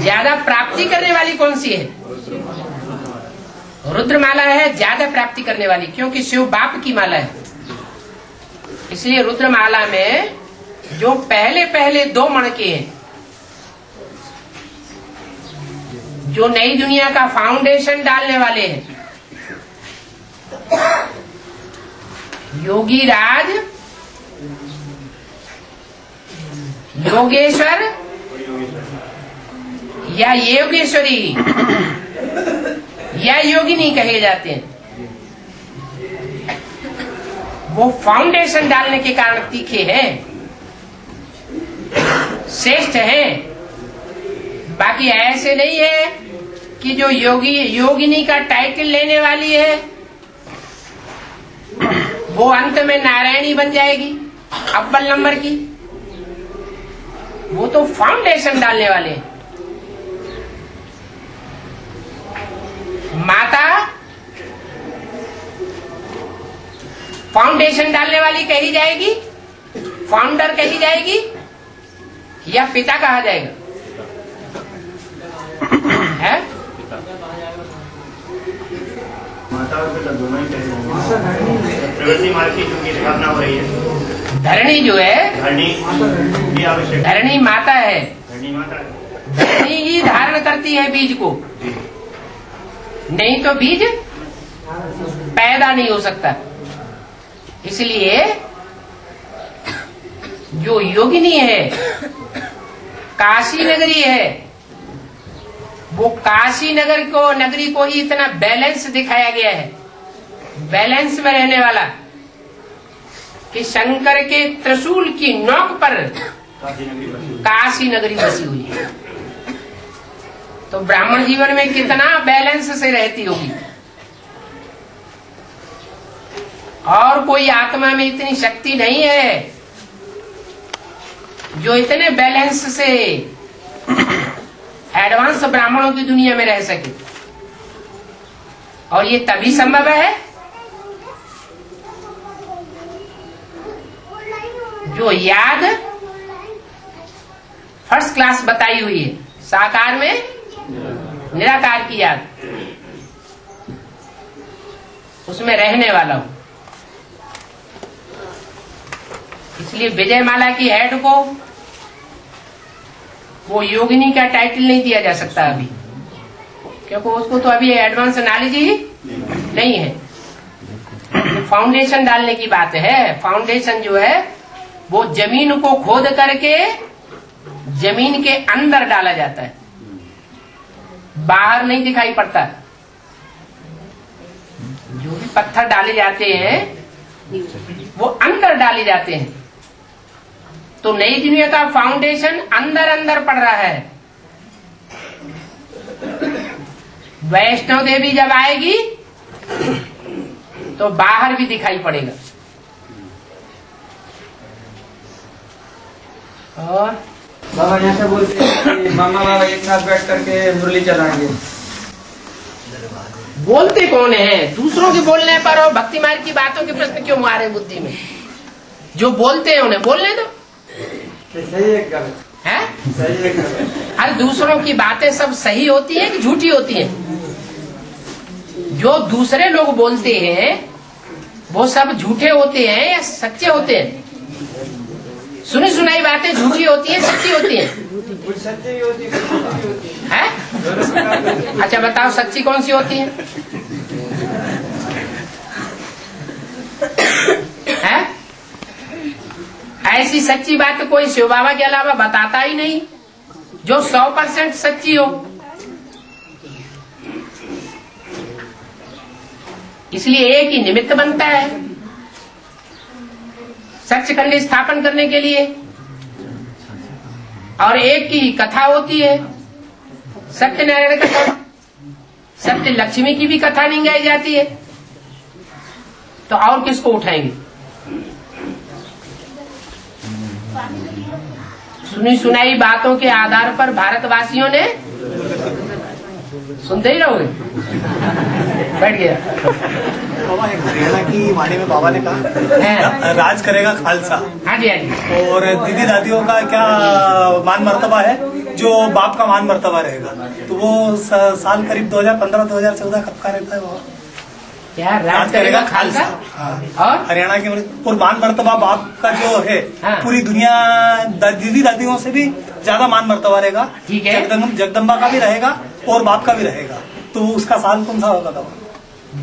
[SPEAKER 2] ज्यादा प्राप्ति करने वाली कौन सी है? रुद्रमाला है ज्यादा प्राप्ति करने वाली, क्योंकि शिव बाप की माला है। इसलिए रुद्रमाला में जो पहले पहले दो मणके हैं, जो नई दुनिया का फाउंडेशन डालने वाले हैं, योगी राज, योगेश्वर या योगेश्वरी या योगिनी कहे जाते हैं, वो फाउंडेशन डालने के कारण तीखे हैं, श्रेष्ठ हैं। बाकी ऐसे नहीं है कि जो योगिनी का टाइटल लेने वाली है वो अंत में नारायणी बन जाएगी अव्वल नंबर की। वो तो फाउंडेशन डालने वाले हैं। माता फाउंडेशन डालने वाली कही जाएगी, फाउंडर कही जाएगी या पिता कहा जाएगा? है।
[SPEAKER 1] माता और पिता दोनों ही कहेंगे। प्रवृत्ति मार्ग की चूंकि स्थापना हो रही है।
[SPEAKER 2] धरणी जो है,
[SPEAKER 1] धरणी भी आवश्यक।
[SPEAKER 2] धरणी माता है,
[SPEAKER 1] धरणी माता है।
[SPEAKER 2] धरणी ही धारण करती है बीज को, नहीं तो बीज पैदा नहीं हो सकता। इसलिए जो योगिनी है, काशी नगरी है, वो काशी नगरी को ही इतना बैलेंस दिखाया गया है, बैलेंस में रहने वाला, कि शंकर के त्रिशूल की नोक पर काशी नगरी बसी हुई है। तो ब्राह्मण जीवन में कितना बैलेंस से रहती होगी। और कोई आत्मा में इतनी शक्ति नहीं है जो इतने बैलेंस से एडवांस ब्राह्मणों की दुनिया में रह सके। और ये तभी संभव है जो याद फर्स्ट क्लास बताई हुई है, साकार में निराकार की याद, उसमें रहने वाला हूं। इसलिए विजयमाला की हेड को वो योगिनी का टाइटल नहीं दिया जा सकता अभी, क्योंकि उसको तो अभी एडवांस नॉलेज ही नहीं है। फाउंडेशन डालने की बात है। फाउंडेशन जो है वो जमीन को खोद करके जमीन के अंदर डाला जाता है, बाहर नहीं दिखाई पड़ता। जो भी पत्थर डाले जाते हैं वो अंदर डाले जाते हैं। तो नई दुनिया का फाउंडेशन अंदर अंदर पड़ रहा है। वैष्णव देवी जब आएगी तो बाहर भी दिखाई पड़ेगा। और
[SPEAKER 9] बाबा जैसे बोलते हैं कि मामा बाबा एक साथ बैठ करके मुरली चलाएंगे,
[SPEAKER 2] बोलते कौन है? दूसरों के बोलने पर और भक्ति मार्ग की बातों के प्रश्न क्यों मारे बुद्धि में? जो बोलते हैं उन्हें बोलने दो।
[SPEAKER 9] सही है गलत
[SPEAKER 2] है?
[SPEAKER 9] सही है गलत।
[SPEAKER 2] हर दूसरों की बातें सब सही होती हैं कि झूठी होती हैं? जो दूसरे लोग बोलते हैं वो सब झूठे होते हैं या सच्चे होते हैं? सुनी सुनाई बातें झूठी होती हैं, सच्ची होती हैं?
[SPEAKER 9] कुछ सच्ची भी होती है।
[SPEAKER 2] अच्छा बताओ, सच्ची कौन सी होती है? है? ऐसी सच्ची बात कोई शिव बाबा के अलावा बताता ही नहीं जो 100% सच्ची हो। इसलिए एक ही निमित्त बनता है सच खंड स्थापन करने के लिए, और एक की कथा होती है सत्यनारायण कथा। सत्य लक्ष्मी की भी कथा नहीं गाई जाती है, तो और किसको उठाएंगे? सुनी सुनाई बातों के आधार पर भारतवासियों ने सुनते ही रहोगे। बैठ गया।
[SPEAKER 4] बाबा एक हरियाणा की वाणी में बाबा ने कहा राज करेगा खालसा।
[SPEAKER 2] हाँ जी, हाँ जी।
[SPEAKER 4] और दीदी दादियों का क्या मान मर्तबा है जो बाप का मान मर्तबा रहेगा? तो वो साल करीब 2015-2014 कब का रहता है बाबा?
[SPEAKER 2] क्या राज करेगा खालसा? और
[SPEAKER 4] हरियाणा के और मान मर्तबा बाप का जो है पूरी दुनिया दीदी दादियों से भी ज्यादा मान मर्तबा रहेगा।
[SPEAKER 2] ठीक है।
[SPEAKER 4] जगदम्बा का भी रहेगा और बाप का भी रहेगा। तो उसका साल कौन सा होगा?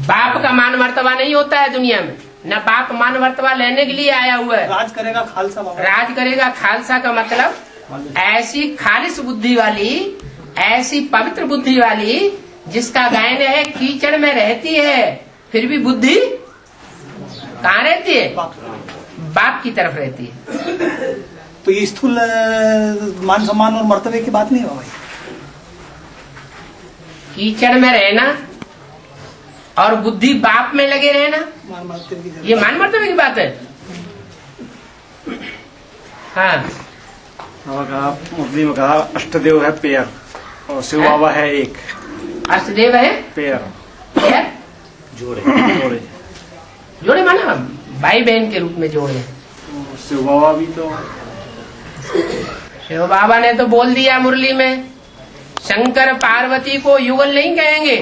[SPEAKER 2] बाप का मान मर्तबा नहीं होता है दुनिया में, न बाप मान मर्तबा लेने के लिए आया हुआ है।
[SPEAKER 4] राज करेगा खालसा बाबा।
[SPEAKER 2] राज करेगा खालसा का मतलब ऐसी खालिस बुद्धि वाली, ऐसी पवित्र बुद्धि वाली जिसका गायन है कीचड़ में रहती है फिर भी बुद्धि कहाँ रहती है? बाप की तरफ रहती है।
[SPEAKER 4] तो ये स्थूल मान सम्मान और मर्तबे की बात नहीं है भाई।
[SPEAKER 2] कीचड़ में रहना और बुद्धि बाप में लगे रहना, ये मान मर्तबे की बात है। हाँ,
[SPEAKER 5] मुरली में कहा अष्टदेव है पेयर और शिव बाबा है एक।
[SPEAKER 2] अष्टदेव है
[SPEAKER 5] पेयर जोड़े जोड़े
[SPEAKER 2] जोड़े माना भाई बहन के रूप में जोड़े।
[SPEAKER 5] शिव बाबा भी तो
[SPEAKER 2] शिव बाबा ने तो बोल दिया मुरली में शंकर पार्वती को युगल नहीं कहेंगे।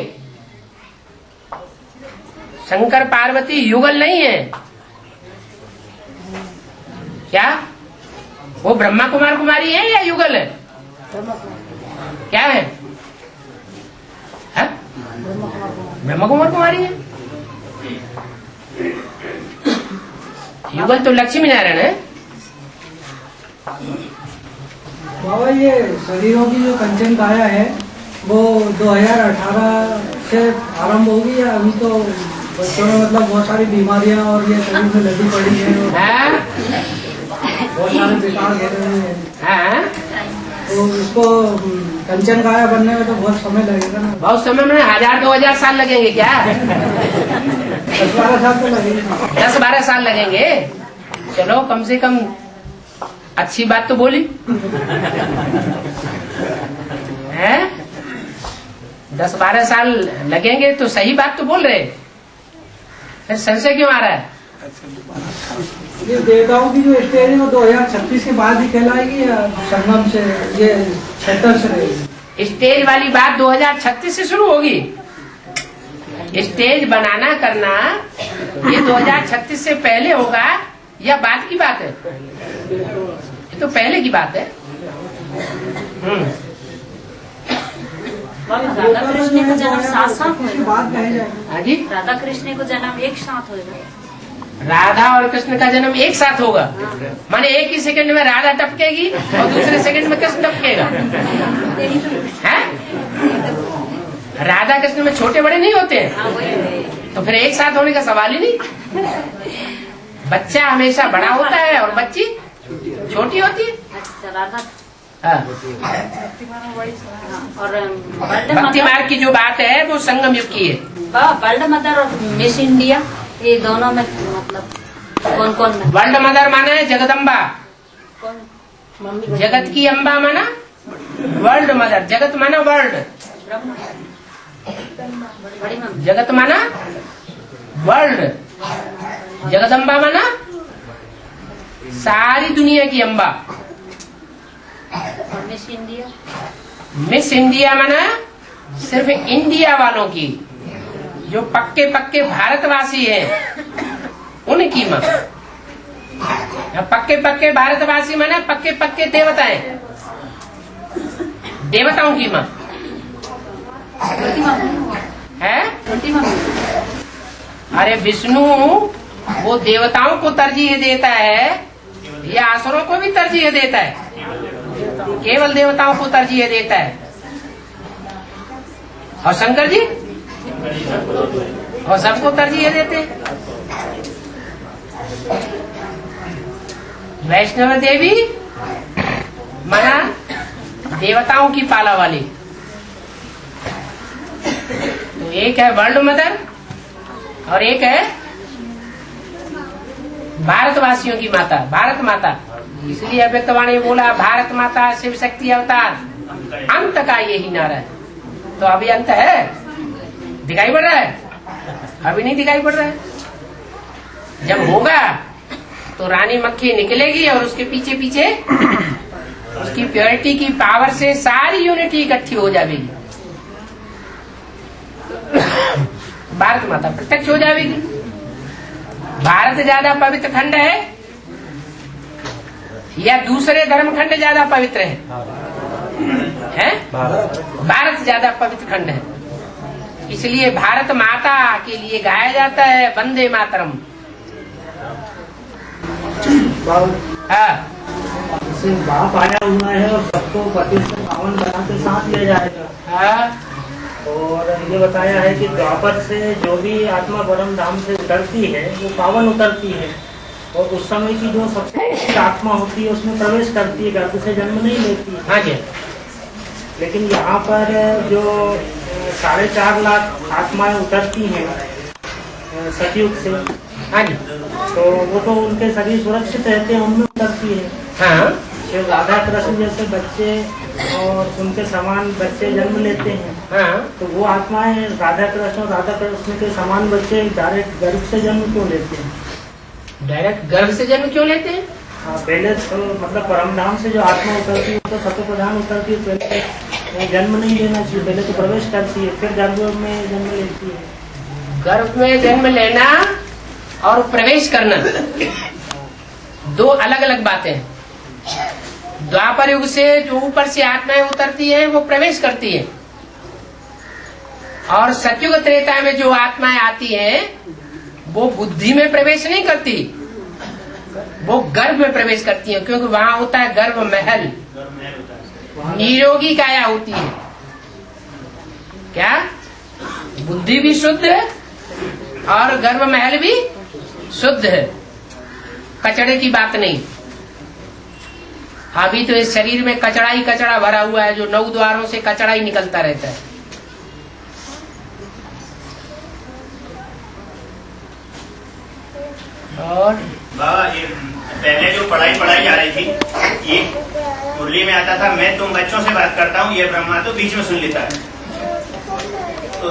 [SPEAKER 2] शंकर पार्वती युगल नहीं है। क्या वो ब्रह्मा कुमार कुमारी है या युगल है? क्या है? ब्रह्मा कुमार कुमारी है। युगल तो लक्ष्मी नारायण है।
[SPEAKER 9] बाबा ये शरीरों की जो कंचन काया है वो 2018 से आरंभ होगी या अभी तो बच्चों में मतलब बहुत सारी बीमारियां और ये शरीर में लगी पड़ी है और बहुत सारे विकार घेरे हुए हैं, तो इसको कंचन काया बनने में तो बहुत समय लगेगा ना?
[SPEAKER 2] बहुत समय में 1000-2000 साल लगेंगे क्या?
[SPEAKER 9] 10-12 साल तो लगेंगे।
[SPEAKER 2] 10-12 साल लगेंगे। चलो कम से कम अच्छी बात तो बोली है। 10-12 साल लगेंगे तो सही बात तो बोल रहे, फिर संशय क्यों आ रहा है?
[SPEAKER 9] ये देवताओं की जो स्टेज है वो 2036 के बाद ही कहलाएगी या संगम से ये 76 से रहेगी?
[SPEAKER 2] स्टेज वाली बात 2036 से शुरू होगी। स्टेज बनाना करना ये 2036 से पहले होगा या बाद की बात है? ये तो पहले की बात है।
[SPEAKER 6] राधा कृष्ण को जन्म साथ साथ होगा।
[SPEAKER 2] हाँ जी,
[SPEAKER 6] राधा कृष्ण को जन्म एक साथ होगा।
[SPEAKER 2] राधा और कृष्ण का जन्म एक साथ होगा, माने एक ही सेकंड में राधा टपकेगी और दूसरे सेकंड में कृष्ण टपकेगा है? राधा कृष्ण में छोटे बड़े नहीं होते हैं, तो फिर एक साथ होने का सवाल ही नहीं। बच्चा हमेशा बड़ा होता है और बच्ची छोटी होती है।
[SPEAKER 6] अच्छा, राधा
[SPEAKER 2] हाँ।
[SPEAKER 6] और
[SPEAKER 2] भक्ति मार्ग की जो बात है वो संगम युग की है।
[SPEAKER 6] वर्ल्ड मदर और मिस इंडिया ये दोनों में मतलब कौन कौन में?
[SPEAKER 2] वर्ल्ड मदर माना है जगदम्बा, जगत की अम्बा माना वर्ल्ड मदर, जगत माना वर्ल्ड, जगत माना वर्ल्ड, जगदम्बा माना सारी दुनिया की अम्बा।
[SPEAKER 6] और मिस इंडिया?
[SPEAKER 2] मिस इंडिया माना सिर्फ इंडिया वालों की, जो पक्के पक्के भारतवासी हैं उनकी माँ। पक्के पक्के भारतवासी माना पक्के पक्के देवता हैं, देवताओं की माँ है। अरे विष्णु वो देवताओं को तरजीह देता है या असुरों को भी तरजीह देता है? केवल देवताओं को तरजीह देता है। और शंकर जी और सबको तरजीह देते हैं। वैष्णव देवी माना देवताओं की पाला वाली। तो एक है वर्ल्ड मदर और एक है भारतवासियों की माता, भारत माता। इसलिए अव्यक्तवाणी बोला भारत माता शिव शक्ति अवतार, अंत का यही नारा है। तो अभी अंत है? दिखाई पड़ रहा है? अभी नहीं दिखाई पड़ रहा है। जब होगा तो रानी मक्खी निकलेगी और उसके पीछे पीछे उसकी प्योरिटी की पावर से सारी यूनिटी इकट्ठी हो जाएगी। भारत माता प्रत्यक्ष हो जाएगी। भारत ज्यादा पवित्र खंड है या दूसरे धर्म खंड ज्यादा पवित्र है? भारत ज्यादा पवित्र खंड है। इसलिए भारत माता के लिए गाया जाता है वंदे मातरम।
[SPEAKER 11] बाप आया हुआ है और सबको पति से पावन बना के साथ ले जाएगा। और ये बताया है कि द्वापर से जो भी आत्मा परम धाम से उतरती है वो पावन उतरती है, और उस समय की जो सबसे आत्मा होती है उसमें प्रवेश करती है, गर्भ से जन्म नहीं लेती है।
[SPEAKER 2] हाँ जी।
[SPEAKER 11] लेकिन यहाँ पर जो 4.5 लाख आत्माएं उतरती हैं सतयुग से,
[SPEAKER 2] हाँ जी,
[SPEAKER 11] तो वो तो उनके शरीर सुरक्षित रहते हैं, उनमें उतरती है।
[SPEAKER 2] हाँ।
[SPEAKER 11] फिर राधा कृष्ण जैसे बच्चे और उनके समान बच्चे जन्म लेते हैं,
[SPEAKER 2] हाँ।
[SPEAKER 11] तो वो आत्माएं राधा कृष्ण और राधा कृष्ण के समान बच्चे डायरेक्ट गर्भ से जन्म क्यों लेते हैं?
[SPEAKER 2] डायरेक्ट गर्भ से जन्म क्यों लेते हैं?
[SPEAKER 11] हाँ, पहले तो मतलब परमधाम से जो आत्मा उतरती है तो सतो प्रधान उतरती है, पहले जन्म नहीं लेना चाहिए, पहले तो प्रवेश करती है फिर गर्भ में जन्म लेती है।
[SPEAKER 2] गर्भ में जन्म लेना और प्रवेश करना दो अलग अलग बातें हैं। द्वापर युग से जो ऊपर से आत्माएं उतरती हैं वो प्रवेश करती हैं, और सतयुग त्रेता में जो आत्माएं आती हैं वो बुद्धि में प्रवेश नहीं करती, वो गर्भ में प्रवेश करती हैं, क्योंकि वहां होता है गर्भ महल, निरोगी काया होती है। क्या बुद्धि भी शुद्ध है और गर्भ महल भी शुद्ध है, कचड़े की बात नहीं। अभी तो इस शरीर में कचड़ा ही कचड़ा भरा हुआ है, जो 9 द्वारों से कचड़ा ही निकलता रहता है। और
[SPEAKER 1] बाबा ये पहले जो पढ़ाई जा रही थी, ये मुरली में आता था, मैं तुम बच्चों से बात करता हूँ, ये ब्रह्मा तो बीच में सुन लेता है। तो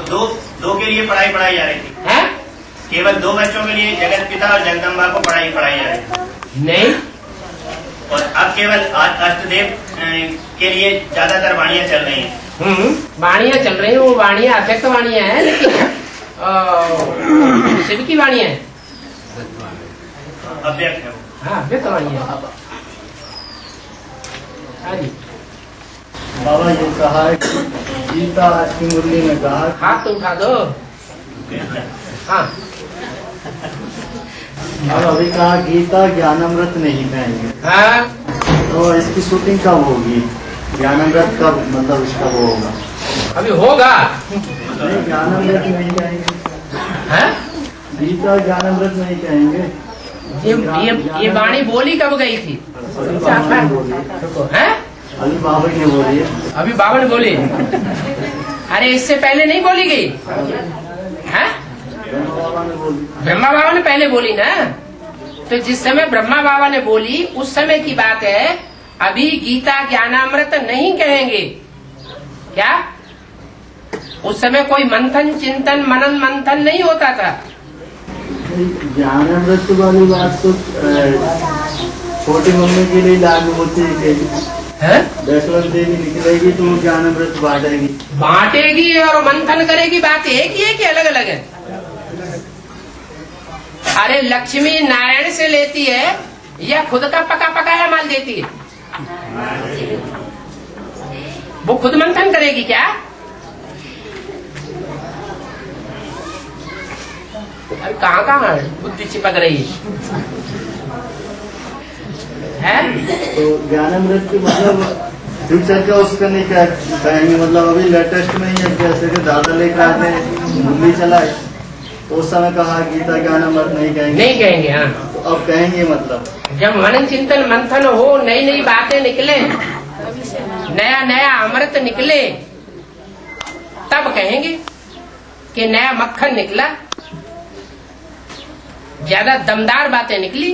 [SPEAKER 1] दो के लिए पढ़ाई जा रही थी
[SPEAKER 2] है?
[SPEAKER 1] केवल 2 बच्चों के लिए जगत पिता और जगदम्बा को पढ़ाई जा रही थी
[SPEAKER 2] नहीं,
[SPEAKER 1] और अब केवल अष्टदेव के लिए ज्यादातर वाणियां चल रही हैं।
[SPEAKER 2] वाणियां चल रही हैं, वो वाणियां अव्यक्त वाणियां हैं, लेकिन शिव की वाणियां हैं,
[SPEAKER 1] अव्यक्त है।
[SPEAKER 2] हाँ अव्यक्त वाणियां। हाँ जी
[SPEAKER 12] बाबा ये कहा है कि गीता आज की मुरली में कहा,
[SPEAKER 2] हाथ तो उठा दो। हाँ
[SPEAKER 12] और अभी कहा गीता ज्ञानामृत नहीं कहेंगे।
[SPEAKER 2] हाँ
[SPEAKER 12] तो इसकी शूटिंग कब होगी? ज्ञानामृत कब, मतलब इसका वो होगा?
[SPEAKER 2] अभी होगा।
[SPEAKER 12] नहीं, ज्ञानामृत नहीं कहेंगे।
[SPEAKER 2] है?
[SPEAKER 12] गीता ज्ञानामृत नहीं कहेंगे।
[SPEAKER 2] ये वाणी बोली कब गई थी? है?
[SPEAKER 12] अभी बाबा ने बोली है।
[SPEAKER 2] अभी बाबा ने बोली? अरे इससे पहले नहीं बोली गई है? ब्रह्मा बाबा ने पहले बोली ना। तो जिस समय ब्रह्मा बाबा ने बोली उस समय की बात है। अभी गीता ज्ञानामृत नहीं कहेंगे। क्या उस समय कोई मंथन चिंतन मनन मंथन नहीं होता था?
[SPEAKER 12] ज्ञानामृत वाली बात तो छोटी मम्मी के लिए लागू होती है। वैष्णव देवी निकलेगी तो वो ज्ञानामृत बांटेगी
[SPEAKER 2] और मंथन करेगी। बात एक ही है कि अलग अलग है? अरे लक्ष्मी नारायण से लेती है या खुद का पका पकाया माल देती है? वो खुद मंथन करेगी क्या? अरे कहाँ बुद्धि चिपक रही है?
[SPEAKER 12] तो ज्ञानामृत की मतलब फ्यूचर का उसका नहीं कहेंगे, मतलब अभी लेटेस्ट में ही जैसे कि दादा लेकर आते मुरली चलाए तो उस समय कहा गीता ज्ञानामृत नहीं कहेंगे। हाँ तो अब कहेंगे, मतलब
[SPEAKER 2] जब मनन चिंतन मंथन हो, नई नई बातें निकले, नया नया अमृत निकले, तब कहेंगे कि नया मक्खन निकला, ज्यादा दमदार बातें निकली।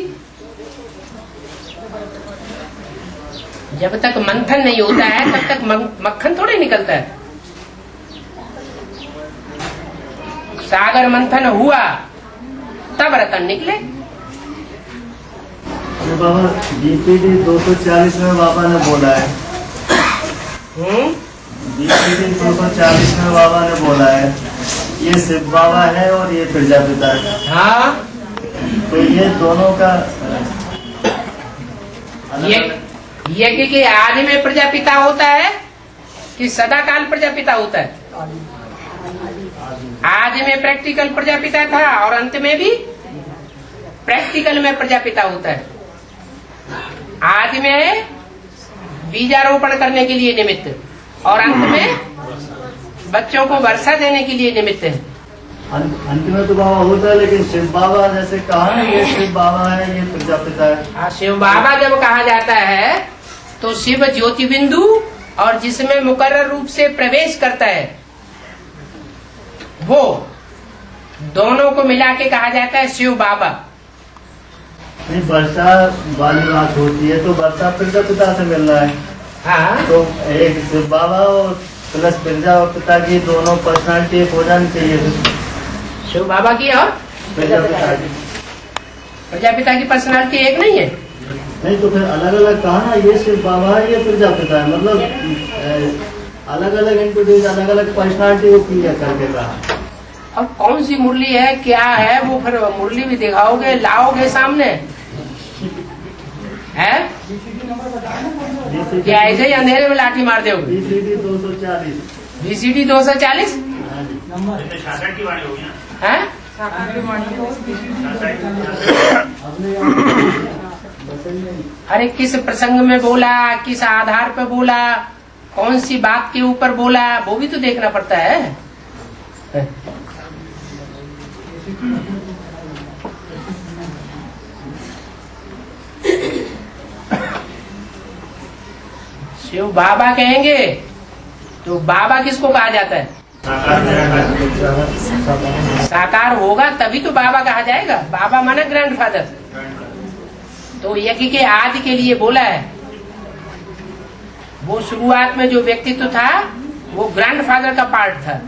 [SPEAKER 2] जब तक मंथन नहीं होता है तब तक मक्खन थोड़े निकलता है। सागर मंथन हुआ तब रतन निकले।
[SPEAKER 12] बाबा DPD 240 में बाबा ने बोला है। DPD 240 में बाबा ने बोला है ये शिव बाबा है और ये प्रजापिता है।
[SPEAKER 2] हाँ
[SPEAKER 12] तो ये दोनों का
[SPEAKER 2] यज्ञ के आदि में प्रजापिता होता है कि सदा काल प्रजापिता होता है? आदि में प्रैक्टिकल प्रजापिता था और अंत में भी प्रैक्टिकल में प्रजापिता होता है। आदि में बीजारोपण करने के लिए निमित्त और अंत में बच्चों को वर्षा देने के लिए निमित्त है।
[SPEAKER 12] अंत में तो बाबा होता है, लेकिन शिव बाबा जैसे कहा ना ये शिव बाबा है ये प्रजापिता है।
[SPEAKER 2] शिव बाबा जब कहा जाता है तो शिव ज्योति बिंदु और जिसमें मुकर्रर रूप से प्रवेश करता है वो दोनों को मिला के कहा जाता है शिव बाबा।
[SPEAKER 12] नहीं, वर्षा वाली बात होती है तो वर्षा प्रजापिता से मिल रहा है।
[SPEAKER 2] हाँ
[SPEAKER 12] तो एक शिव बाबा और प्लस प्रजापिता की दोनों पर्सनालिटी हो जानी चाहिए।
[SPEAKER 2] शिव बाबा की और प्रजापिता की पर्सनालिटी एक नहीं है?
[SPEAKER 12] नहीं तो फिर अलग अलग कहा ना ये शिव बाबा है ये प्रजापिता है, मतलब अलग अलग एंटिटीज, अलग अलग पर्सनालिटी को क्लियर करके कहा।
[SPEAKER 2] अब कौन सी मुरली है, क्या है, वो फिर मुरली भी दिखाओगे, लाओगे सामने है क्या? ऐसे ही अंधेरे में लाठी मार दोगे?
[SPEAKER 12] BCD 240।
[SPEAKER 2] BCD 240
[SPEAKER 1] की वाणी होगी ना?
[SPEAKER 2] है? अरे किस प्रसंग में बोला, किस आधार पर बोला, कौन सी बात के ऊपर बोला, वो भी तो देखना पड़ता है। शिव बाबा कहेंगे तो बाबा किसको कहा जाता है? साकार होगा तभी तो बाबा कहा जाएगा। बाबा माना ग्रैंडफादर। तो यज्ञ के आदि के लिए बोला है। वो शुरुआत में जो व्यक्तित्व था वो ग्रैंडफादर का पार्ट था।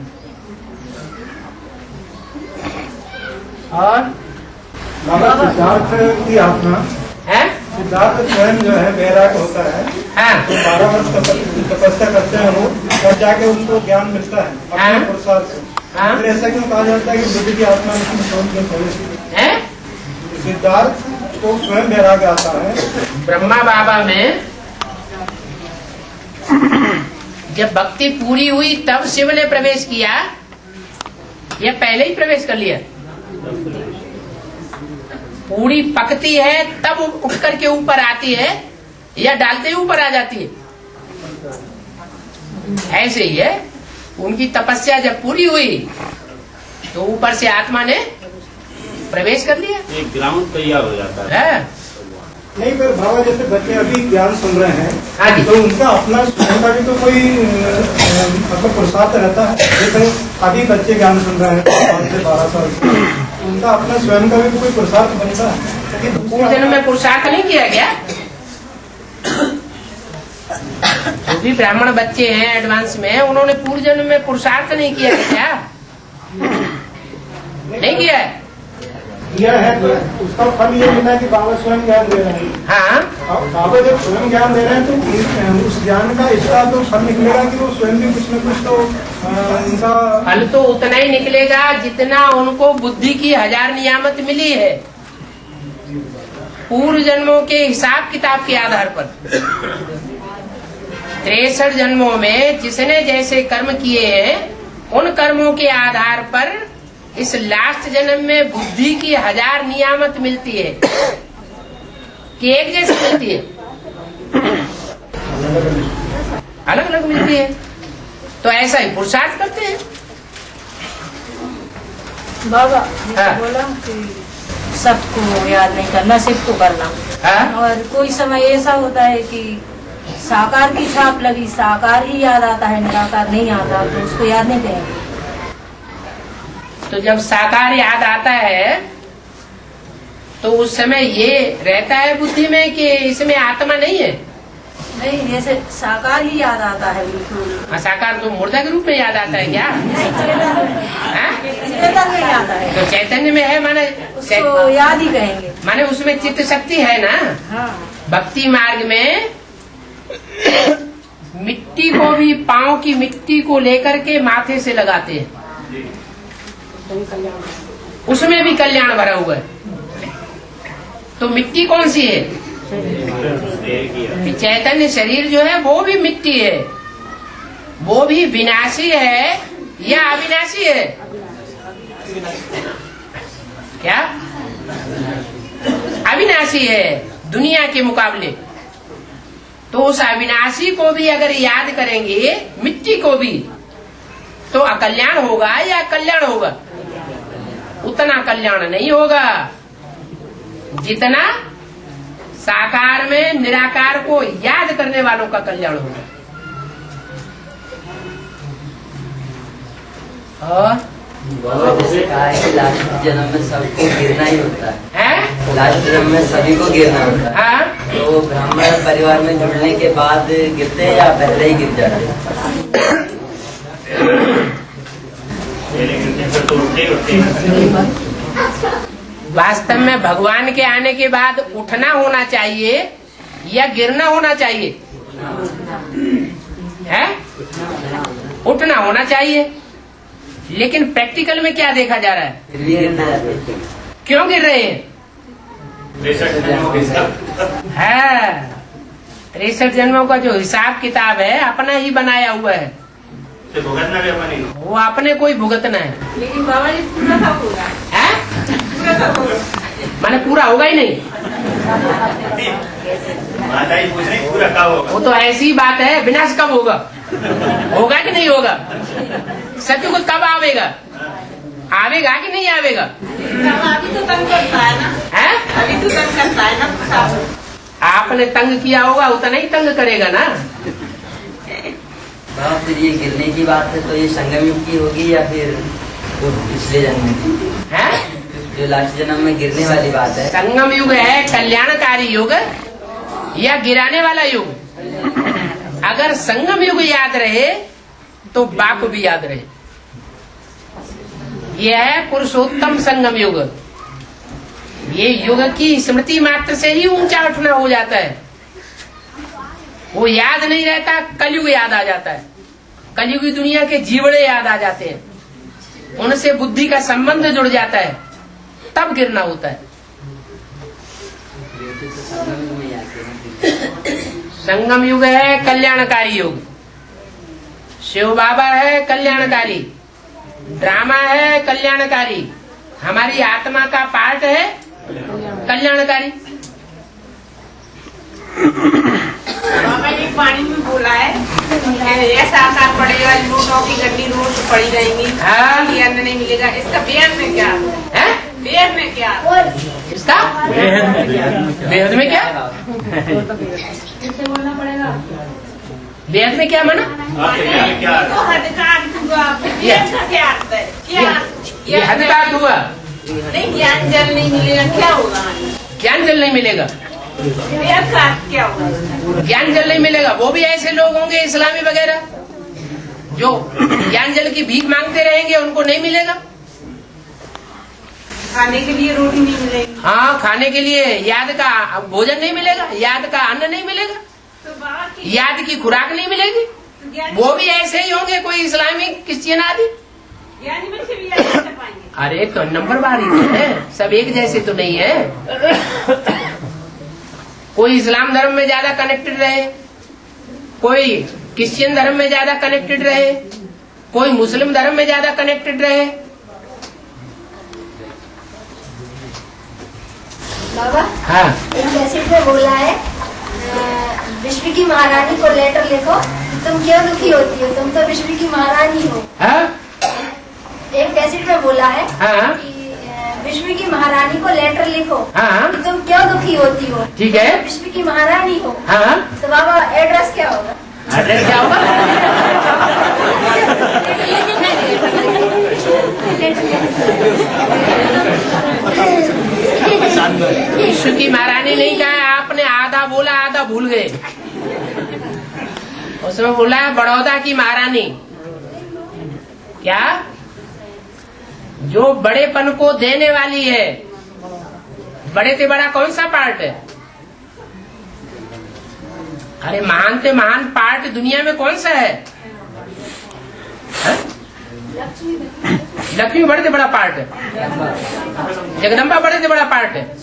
[SPEAKER 2] और
[SPEAKER 3] बाबा सिद्धार्थ की आत्मा
[SPEAKER 2] है,
[SPEAKER 3] सिद्धार्थ स्वयं जो है वैराग होता है।
[SPEAKER 2] हाँ।
[SPEAKER 3] तो 12 वर्ष तपस्या करते हैं वो, और जाके उनको ज्ञान मिलता है अपने पुरुषार्थ से।
[SPEAKER 2] हाँ।
[SPEAKER 3] फिर ऐसा क्यों कहा जाता है कि बुद्ध की आत्मा में प्रवेश
[SPEAKER 2] है?
[SPEAKER 3] सिद्धार्थ को स्वयं वैराग आता है।
[SPEAKER 2] ब्रह्मा बाबा में जब भक्ति पूरी हुई तब शिव ने प्रवेश किया या पहले ही प्रवेश कर लिया? पूरी पकती है तब उठ करके ऊपर आती है या डालते ही ऊपर आ जाती है? ऐसे ही है। उनकी तपस्या जब पूरी हुई तो ऊपर से आत्मा ने प्रवेश कर लिया,
[SPEAKER 1] एक ग्राउंड तैयार हो जाता
[SPEAKER 2] है।
[SPEAKER 3] नहीं, पर बाबा जैसे बच्चे अभी ज्ञान सुन रहे हैं,
[SPEAKER 2] हाँ जी,
[SPEAKER 3] तो उनका अपना स्वयं का भी तो कोई मतलब पुरुषार्थ रहता है। जैसे अभी बच्चे ज्ञान सुन रहे हैं 5 से 12 साल से, उनका अपना स्वयं का भी कोई पुरुषार्थ बनता है।
[SPEAKER 2] पूर्व जन्म में पुरुषार्थ नहीं किया गया? जो भी ब्राह्मण बच्चे हैं एडवांस में, उन्होंने पूर्व जन्म में पुरुषार्थ नहीं किया क्या? नहीं किया है?
[SPEAKER 3] किया है तो उसका फल ये मिला कि बाबा स्वयं ज्ञान दे रहे हैं।
[SPEAKER 2] हाँ,
[SPEAKER 3] बाबा जब स्वयं ज्ञान दे रहे हैं तो उस ज्ञान का इसका तो फल निकलेगा कि वो स्वयं भी कुछ न कुछ तो उनका
[SPEAKER 2] फल तो उतना ही निकलेगा जितना उनको बुद्धि की 1000 नियामत मिली है पूर्व जन्मों के हिसाब किताब के आधार पर। 63 जन्मों में जिसने जैसे कर्म किए हैं उन कर्मों के आधार पर इस लास्ट जन्म में बुद्धि की 1000 नियामत मिलती है कि एक जैसी मिलती है? अलग अलग मिलती है। तो ऐसा ही पुरुषार्थ करते हैं।
[SPEAKER 7] बाबा बोला कि सबको याद नहीं करना, सिर्फ को करना। और कोई समय ऐसा होता है कि साकार की छाप लगी, साकार ही याद आता है, निराकार नहीं आता, तो उसको याद नहीं करेंगे।
[SPEAKER 2] तो जब साकार याद आता है तो उस समय ये रहता है बुद्धि में कि इसमें आत्मा नहीं है?
[SPEAKER 7] नहीं, जैसे साकार ही याद आता है बिल्कुल।
[SPEAKER 2] साकार तो मुर्दा के रूप में याद आता है क्या?
[SPEAKER 7] चेतन में याद है।
[SPEAKER 2] तो चैतन्य में है माने
[SPEAKER 7] उसको याद ही कहेंगे,
[SPEAKER 2] माने उसमें चित्त शक्ति है ना।
[SPEAKER 7] हाँ। भक्ति
[SPEAKER 2] मार्ग में मिट्टी को भी पांव की मिट्टी को लेकर के माथे से लगाते हैं, उसमें भी कल्याण भरा हुआ है। तो मिट्टी कौन सी है? चैतन्य शरीर जो है वो भी मिट्टी है, वो भी विनाशी है या अविनाशी है? क्या? अविनाशी है दुनिया के मुकाबले। तो उस अविनाशी को भी अगर याद करेंगे, मिट्टी को भी, तो अकल्याण होगा या कल्याण होगा? उतना कल्याण नहीं होगा जितना साकार में निराकार को याद करने वालों का कल्याण होगा। और
[SPEAKER 13] जैसे कहा है कि लास्ट जन्म में सबको गिरना ही होता
[SPEAKER 2] है?
[SPEAKER 13] लास्ट जन्म में सभी को गिरना होता है। तो ब्राह्मण परिवार में जुड़ने के बाद गिरते हैं या पहले ही गिर जाते हैं?
[SPEAKER 2] वास्तव में भगवान के आने के बाद उठना होना चाहिए या गिरना होना चाहिए? है? उठना होना चाहिए, लेकिन प्रैक्टिकल में क्या देखा जा रहा है? क्यों गिर रहे हैं? 63 जन्मों का जो हिसाब किताब है अपना ही बनाया हुआ है,
[SPEAKER 1] भुगतना भी अपने ही।
[SPEAKER 2] वो अपने को ही भुगतना है।
[SPEAKER 10] लेकिन बाबा जी पूरा कब होगा? पूरा कब होगा?
[SPEAKER 2] माने पूरा होगा ही नहीं।
[SPEAKER 1] माता ही पूछ रही पूरा कब होगा।
[SPEAKER 2] वो तो ऐसी ही बात है, विनाश कब होगा? होगा कि नहीं होगा? सतयुग कब आवेगा? आवेगा कि नहीं आवेगा?
[SPEAKER 10] अभी तो तंग करता है ना।
[SPEAKER 2] है?
[SPEAKER 10] अभी तो तंग करता है ना।
[SPEAKER 2] आपने तंग किया होगा उतना ही तंग करेगा ना।
[SPEAKER 13] बाबा फिर ये गिरने की बात है तो ये संगम युग की होगी या फिर वो पिछले जन्म में
[SPEAKER 2] है?
[SPEAKER 13] जो लास्ट जन्म में गिरने वाली बात है?
[SPEAKER 2] संगम युग है कल्याणकारी युग या गिराने वाला युग? अगर संगम युग याद रहे तो बाप भी याद रहे। यह है पुरुषोत्तम संगम युग। ये युग की स्मृति मात्र से ही ऊंचा उठना हो जाता है। वो याद नहीं रहता, कलयुग याद आ जाता है। कलयुगी दुनिया के जीवड़े याद आ जाते हैं, उनसे बुद्धि का संबंध जुड़ जाता है, तब गिरना होता है। संगम युग है कल्याणकारी युग। शिव बाबा है कल्याणकारी, ड्रामा है कल्याणकारी, हमारी आत्मा का पार्ट है कल्याणकारी।
[SPEAKER 10] बाबा जी पानी में बोला है ऐसा आकार पड़ेगा, लूटों की गड्डी रोड पड़ी रहेंगी, अन्न नहीं मिलेगा। इसका बेहद में क्या है? बेहद में क्या?
[SPEAKER 2] इसका बेहद में क्या?
[SPEAKER 10] इससे बोलना पड़ेगा।
[SPEAKER 2] बेहद में क्या माना?
[SPEAKER 10] तो हद का अर्थ हुआ, बेहद का क्या अर्थ है?
[SPEAKER 2] ये हद का अर्थ हुआ।
[SPEAKER 10] नहीं, ज्ञान जल नहीं मिलेगा, क्या होगा?
[SPEAKER 2] ज्ञान जल नहीं मिलेगा।
[SPEAKER 10] बेहद का अर्थ क्या होगा?
[SPEAKER 2] ज्ञान जल नहीं मिलेगा। वो भी ऐसे लोग होंगे इस्लामी वगैरह जो ज्ञान जल की भीख मांगते रहेंगे, उनको नहीं मिलेगा।
[SPEAKER 10] खाने के लिए रोटी नहीं मिलेगी।
[SPEAKER 2] हाँ, खाने के लिए याद का भोजन नहीं मिलेगा, याद का अन्न नहीं मिलेगा,
[SPEAKER 10] तो
[SPEAKER 2] याद की खुराक नहीं मिलेगी। वो भी ऐसे ही होंगे, कोई इस्लामी क्रिश्चियन आदि।
[SPEAKER 10] ज्ञानी बच्चे भी ऐसे कर पाएंगे।
[SPEAKER 2] अरे तो नंबर बार ही तो है, सब एक जैसे तो नहीं है। कोई इस्लाम धर्म में ज्यादा कनेक्टेड रहे, कोई क्रिश्चियन धर्म में ज्यादा कनेक्टेड रहे, कोई मुस्लिम धर्म में ज्यादा कनेक्टेड रहे।
[SPEAKER 14] बाबा,
[SPEAKER 2] हाँ,
[SPEAKER 14] एक कैसेट में बोला है विश्व की महारानी को लेटर लिखो, तुम क्यों दुखी होती हो, तुम तो विश्व की महारानी हो।
[SPEAKER 2] हाँ?
[SPEAKER 14] एक कैसेट में बोला है
[SPEAKER 2] हाँ?
[SPEAKER 14] कि विश्व की महारानी को लेटर लिखो,
[SPEAKER 2] हाँ?
[SPEAKER 14] कि तुम क्यों दुखी होती हो,
[SPEAKER 2] ठीक है,
[SPEAKER 14] विश्व की महारानी हो।
[SPEAKER 2] हाँ?
[SPEAKER 14] तो बाबा एड्रेस क्या होगा?
[SPEAKER 2] एड्रेस क्या होगा? विश्व की महारानी नहीं कहा आपने, आधा बोला आधा भूल गए। उसमें बोला है बड़ौदा की महारानी। क्या? जो बड़ेपन को देने वाली है। बड़े से बड़ा कौन सा पार्ट है? अरे महान से महान पार्ट दुनिया में कौन सा है? लक्ष्मी बड़े से बड़ा पार्ट है, जगदम्बा बड़े से बड़ा पार्ट है,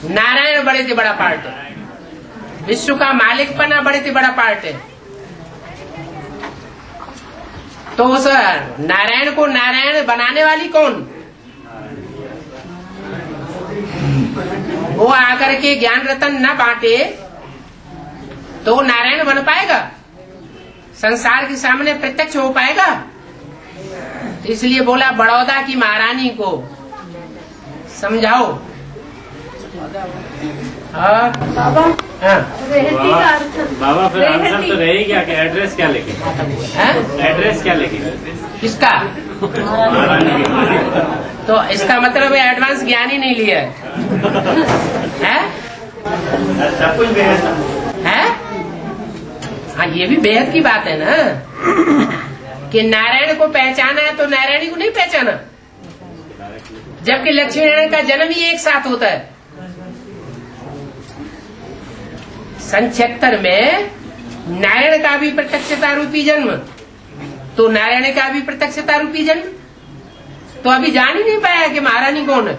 [SPEAKER 2] नारायण बड़े से बड़ा पार्ट है, विश्व का मालिकपना बड़े से बड़ा पार्ट है। तो उस नारायण को नारायण बनाने वाली कौन? वो आकर के ज्ञान रतन न बांटे तो वो नारायण बन पाएगा? संसार के सामने प्रत्यक्ष हो पाएगा? इसलिए बोला बड़ौदा की महारानी को समझाओ।
[SPEAKER 10] बाबा,
[SPEAKER 2] हाँ?
[SPEAKER 11] बाबा फिर आंसर तो रहेगी क्या कि एड्रेस क्या लिखे? एड्रेस क्या लिखे?
[SPEAKER 2] किसका? तो इसका मतलब है एडवांस ज्ञान ही नहीं लिया है?
[SPEAKER 1] सब कुछ बेहद
[SPEAKER 2] है? हाँ, ये भी बेहद की बात है ना कि नारायण को पहचाना है तो नारायणी को नहीं पहचाना, जबकि लक्ष्मी नारायण का जन्म ही एक साथ होता है। सन 76 में नारायण का भी प्रत्यक्षता रूपी जन्म, तो नारायण का भी प्रत्यक्षता रूपी जन्म, तो अभी जान ही नहीं पाया कि महारानी कौन है।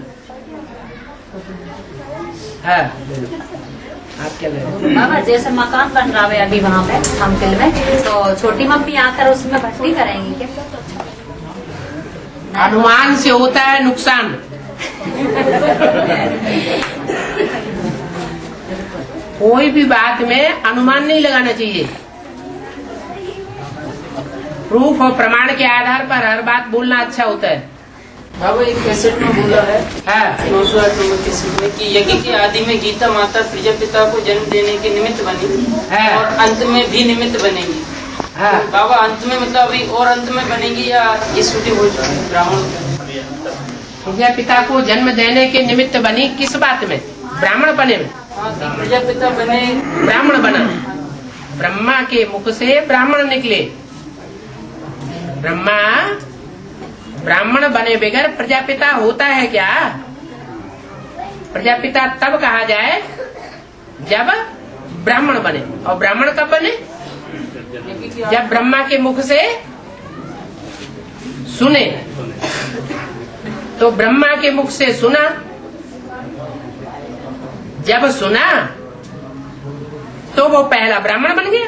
[SPEAKER 2] हाँ, आप क्या कह रहे
[SPEAKER 6] बाबा जैसे मकान बन रहा है अभी वहाँ पे हमकिल में, तो छोटी मम्मी आकर उसमें भर्ती करेंगी क्या?
[SPEAKER 2] अनुमान से होता है नुकसान। कोई भी बात में अनुमान नहीं लगाना चाहिए। प्रूफ और प्रमाण के आधार पर हर बात बोलना अच्छा होता है।
[SPEAKER 8] बाबा एक कैसेट में बोला है
[SPEAKER 2] हाँ।
[SPEAKER 8] 908 नंबर कैसेट में कि यज्ञ के आदि में गीता माता प्रजापिता को जन्म देने के निमित्त बनी और अंत में भी निमित्त बनेगी। तो बाबा अंत में मतलब अभी और अंत में बनेगी या ये छुट्टी हो चुकी है ब्राह्मण?
[SPEAKER 2] प्रजापिता को जन्म देने के निमित्त बनी किस बात में? ब्राह्मण बने में।
[SPEAKER 8] प्रजापिता बने,
[SPEAKER 2] ब्राह्मण बना। ब्रह्मा के मुख से ब्राह्मण निकले। ब्रह्मा ब्राह्मण बने बगैर प्रजापिता होता है क्या? प्रजापिता तब कहा जाए जब ब्राह्मण बने। और ब्राह्मण कब बने? जब ब्रह्मा के मुख से सुने। तो ब्रह्मा के मुख से सुना, जब सुना तो वो पहला ब्राह्मण बन गया।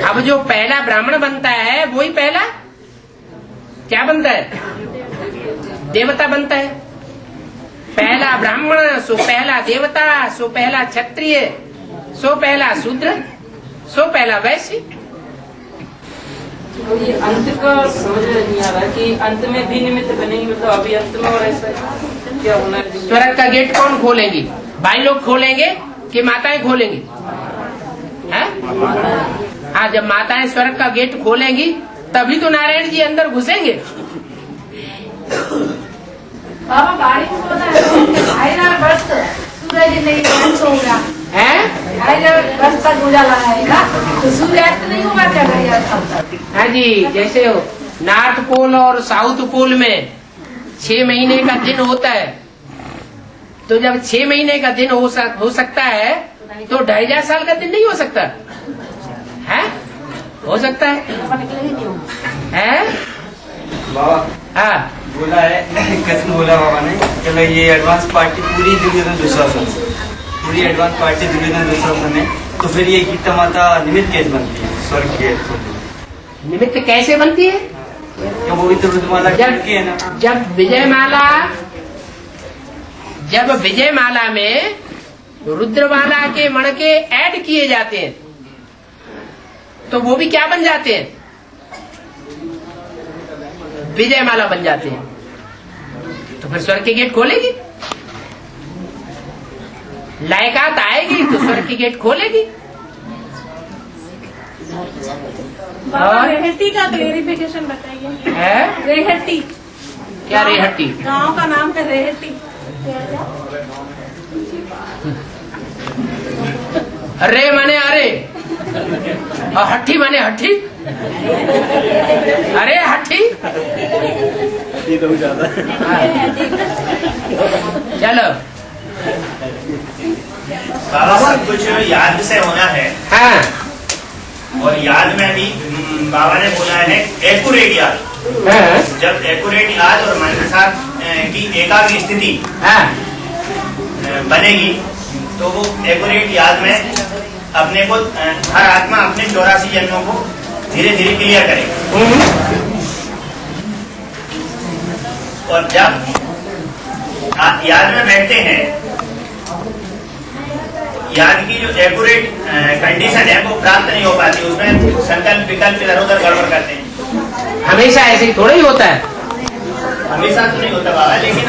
[SPEAKER 2] अब जो पहला ब्राह्मण बनता है वही पहला क्या बनता है? देवता बनता है। पहला ब्राह्मण सो पहला देवता, सो पहला क्षत्रिय, सो पहला शूद्र, सो पहला वैश्य।
[SPEAKER 8] तो ये अंत का समझ नहीं आ रहा कि अंत में भी निमित्त बनेगी, मतलब अभी अंत में और ऐसा क्या होना है?
[SPEAKER 2] स्वर्ग का गेट कौन खोलेंगी? भाई लोग खोलेंगे कि माताएं खोलेंगी? हाँ, जब माताएं स्वर्ग का गेट खोलेंगी तभी तो नारायण जी अंदर घुसेंगे।
[SPEAKER 7] बाबा बारिश होता है सूरज नहीं सोगा है, बस तक उजाला आएगा तो सूर्यास्त नहीं हुआ क्या?
[SPEAKER 2] हाँ जी, जैसे नॉर्थ पोल और साउथ पोल में 6 महीने का दिन होता है, तो जब 6 महीने का दिन हो सकता है तो 2.5 साल का दिन नहीं हो सकता है? हो सकता है?
[SPEAKER 5] बाबा
[SPEAKER 2] हाँ
[SPEAKER 5] बोला है, कसम बोला बाबा ने, चलो ये एडवांस पार्टी पूरी दुर्योधन दुशासन, पूरी एडवांस पार्टी दुर्योधन दुशासन है, तो फिर ये गीता माता निमित्त कैसे बनती है? स्वर्ग के
[SPEAKER 2] निमित्त कैसे बनती है?
[SPEAKER 5] क्या वो भी तो रुद्रमाला की है ना?
[SPEAKER 2] जब विजयमाला में रुद्रमाला के मणके ऐड किए जाते हैं तो वो भी क्या बन जाते हैं? विजयमाला बन जाते हैं। तो फिर स्वर्ग के गेट खोलेगी, लायकात आएगी तो स्वर्ग के गेट खोलेगी।
[SPEAKER 10] बाबा रेहटी का क्लेरिफिकेशन बताइए।
[SPEAKER 2] है
[SPEAKER 10] रेहटी
[SPEAKER 2] क्या? रेहटी
[SPEAKER 10] गांव का नाम है रेहटी।
[SPEAKER 2] रे माने अरे और हट्टी माने हट्टी। अरे हट्टी
[SPEAKER 5] ये तो ज्यादा।
[SPEAKER 2] चलो
[SPEAKER 1] बाबा सब कुछ याद से होना है।
[SPEAKER 2] हाँ।
[SPEAKER 1] और याद में भी बाबा ने बोला है एक्यूरेट याद।
[SPEAKER 2] हाँ।
[SPEAKER 1] जब एक्यूरेट याद और मन के साथ की एकाग्र स्थिति बनेगी तो वो एक्यूरेट याद में अपने को हर आत्मा अपने 84 जन्मों को धीरे धीरे क्लियर करेगी। और जब याद में बैठते हैं, याद की जो एक्यूरेट कंडीशन है वो प्राप्त नहीं हो पाती, उसमें संकल्प विकल्प इधर उधर गड़बड़ करते हैं।
[SPEAKER 2] हमेशा ऐसे ही थोड़ा ही होता है।
[SPEAKER 1] हमेशा तो नहीं होता बाबा, लेकिन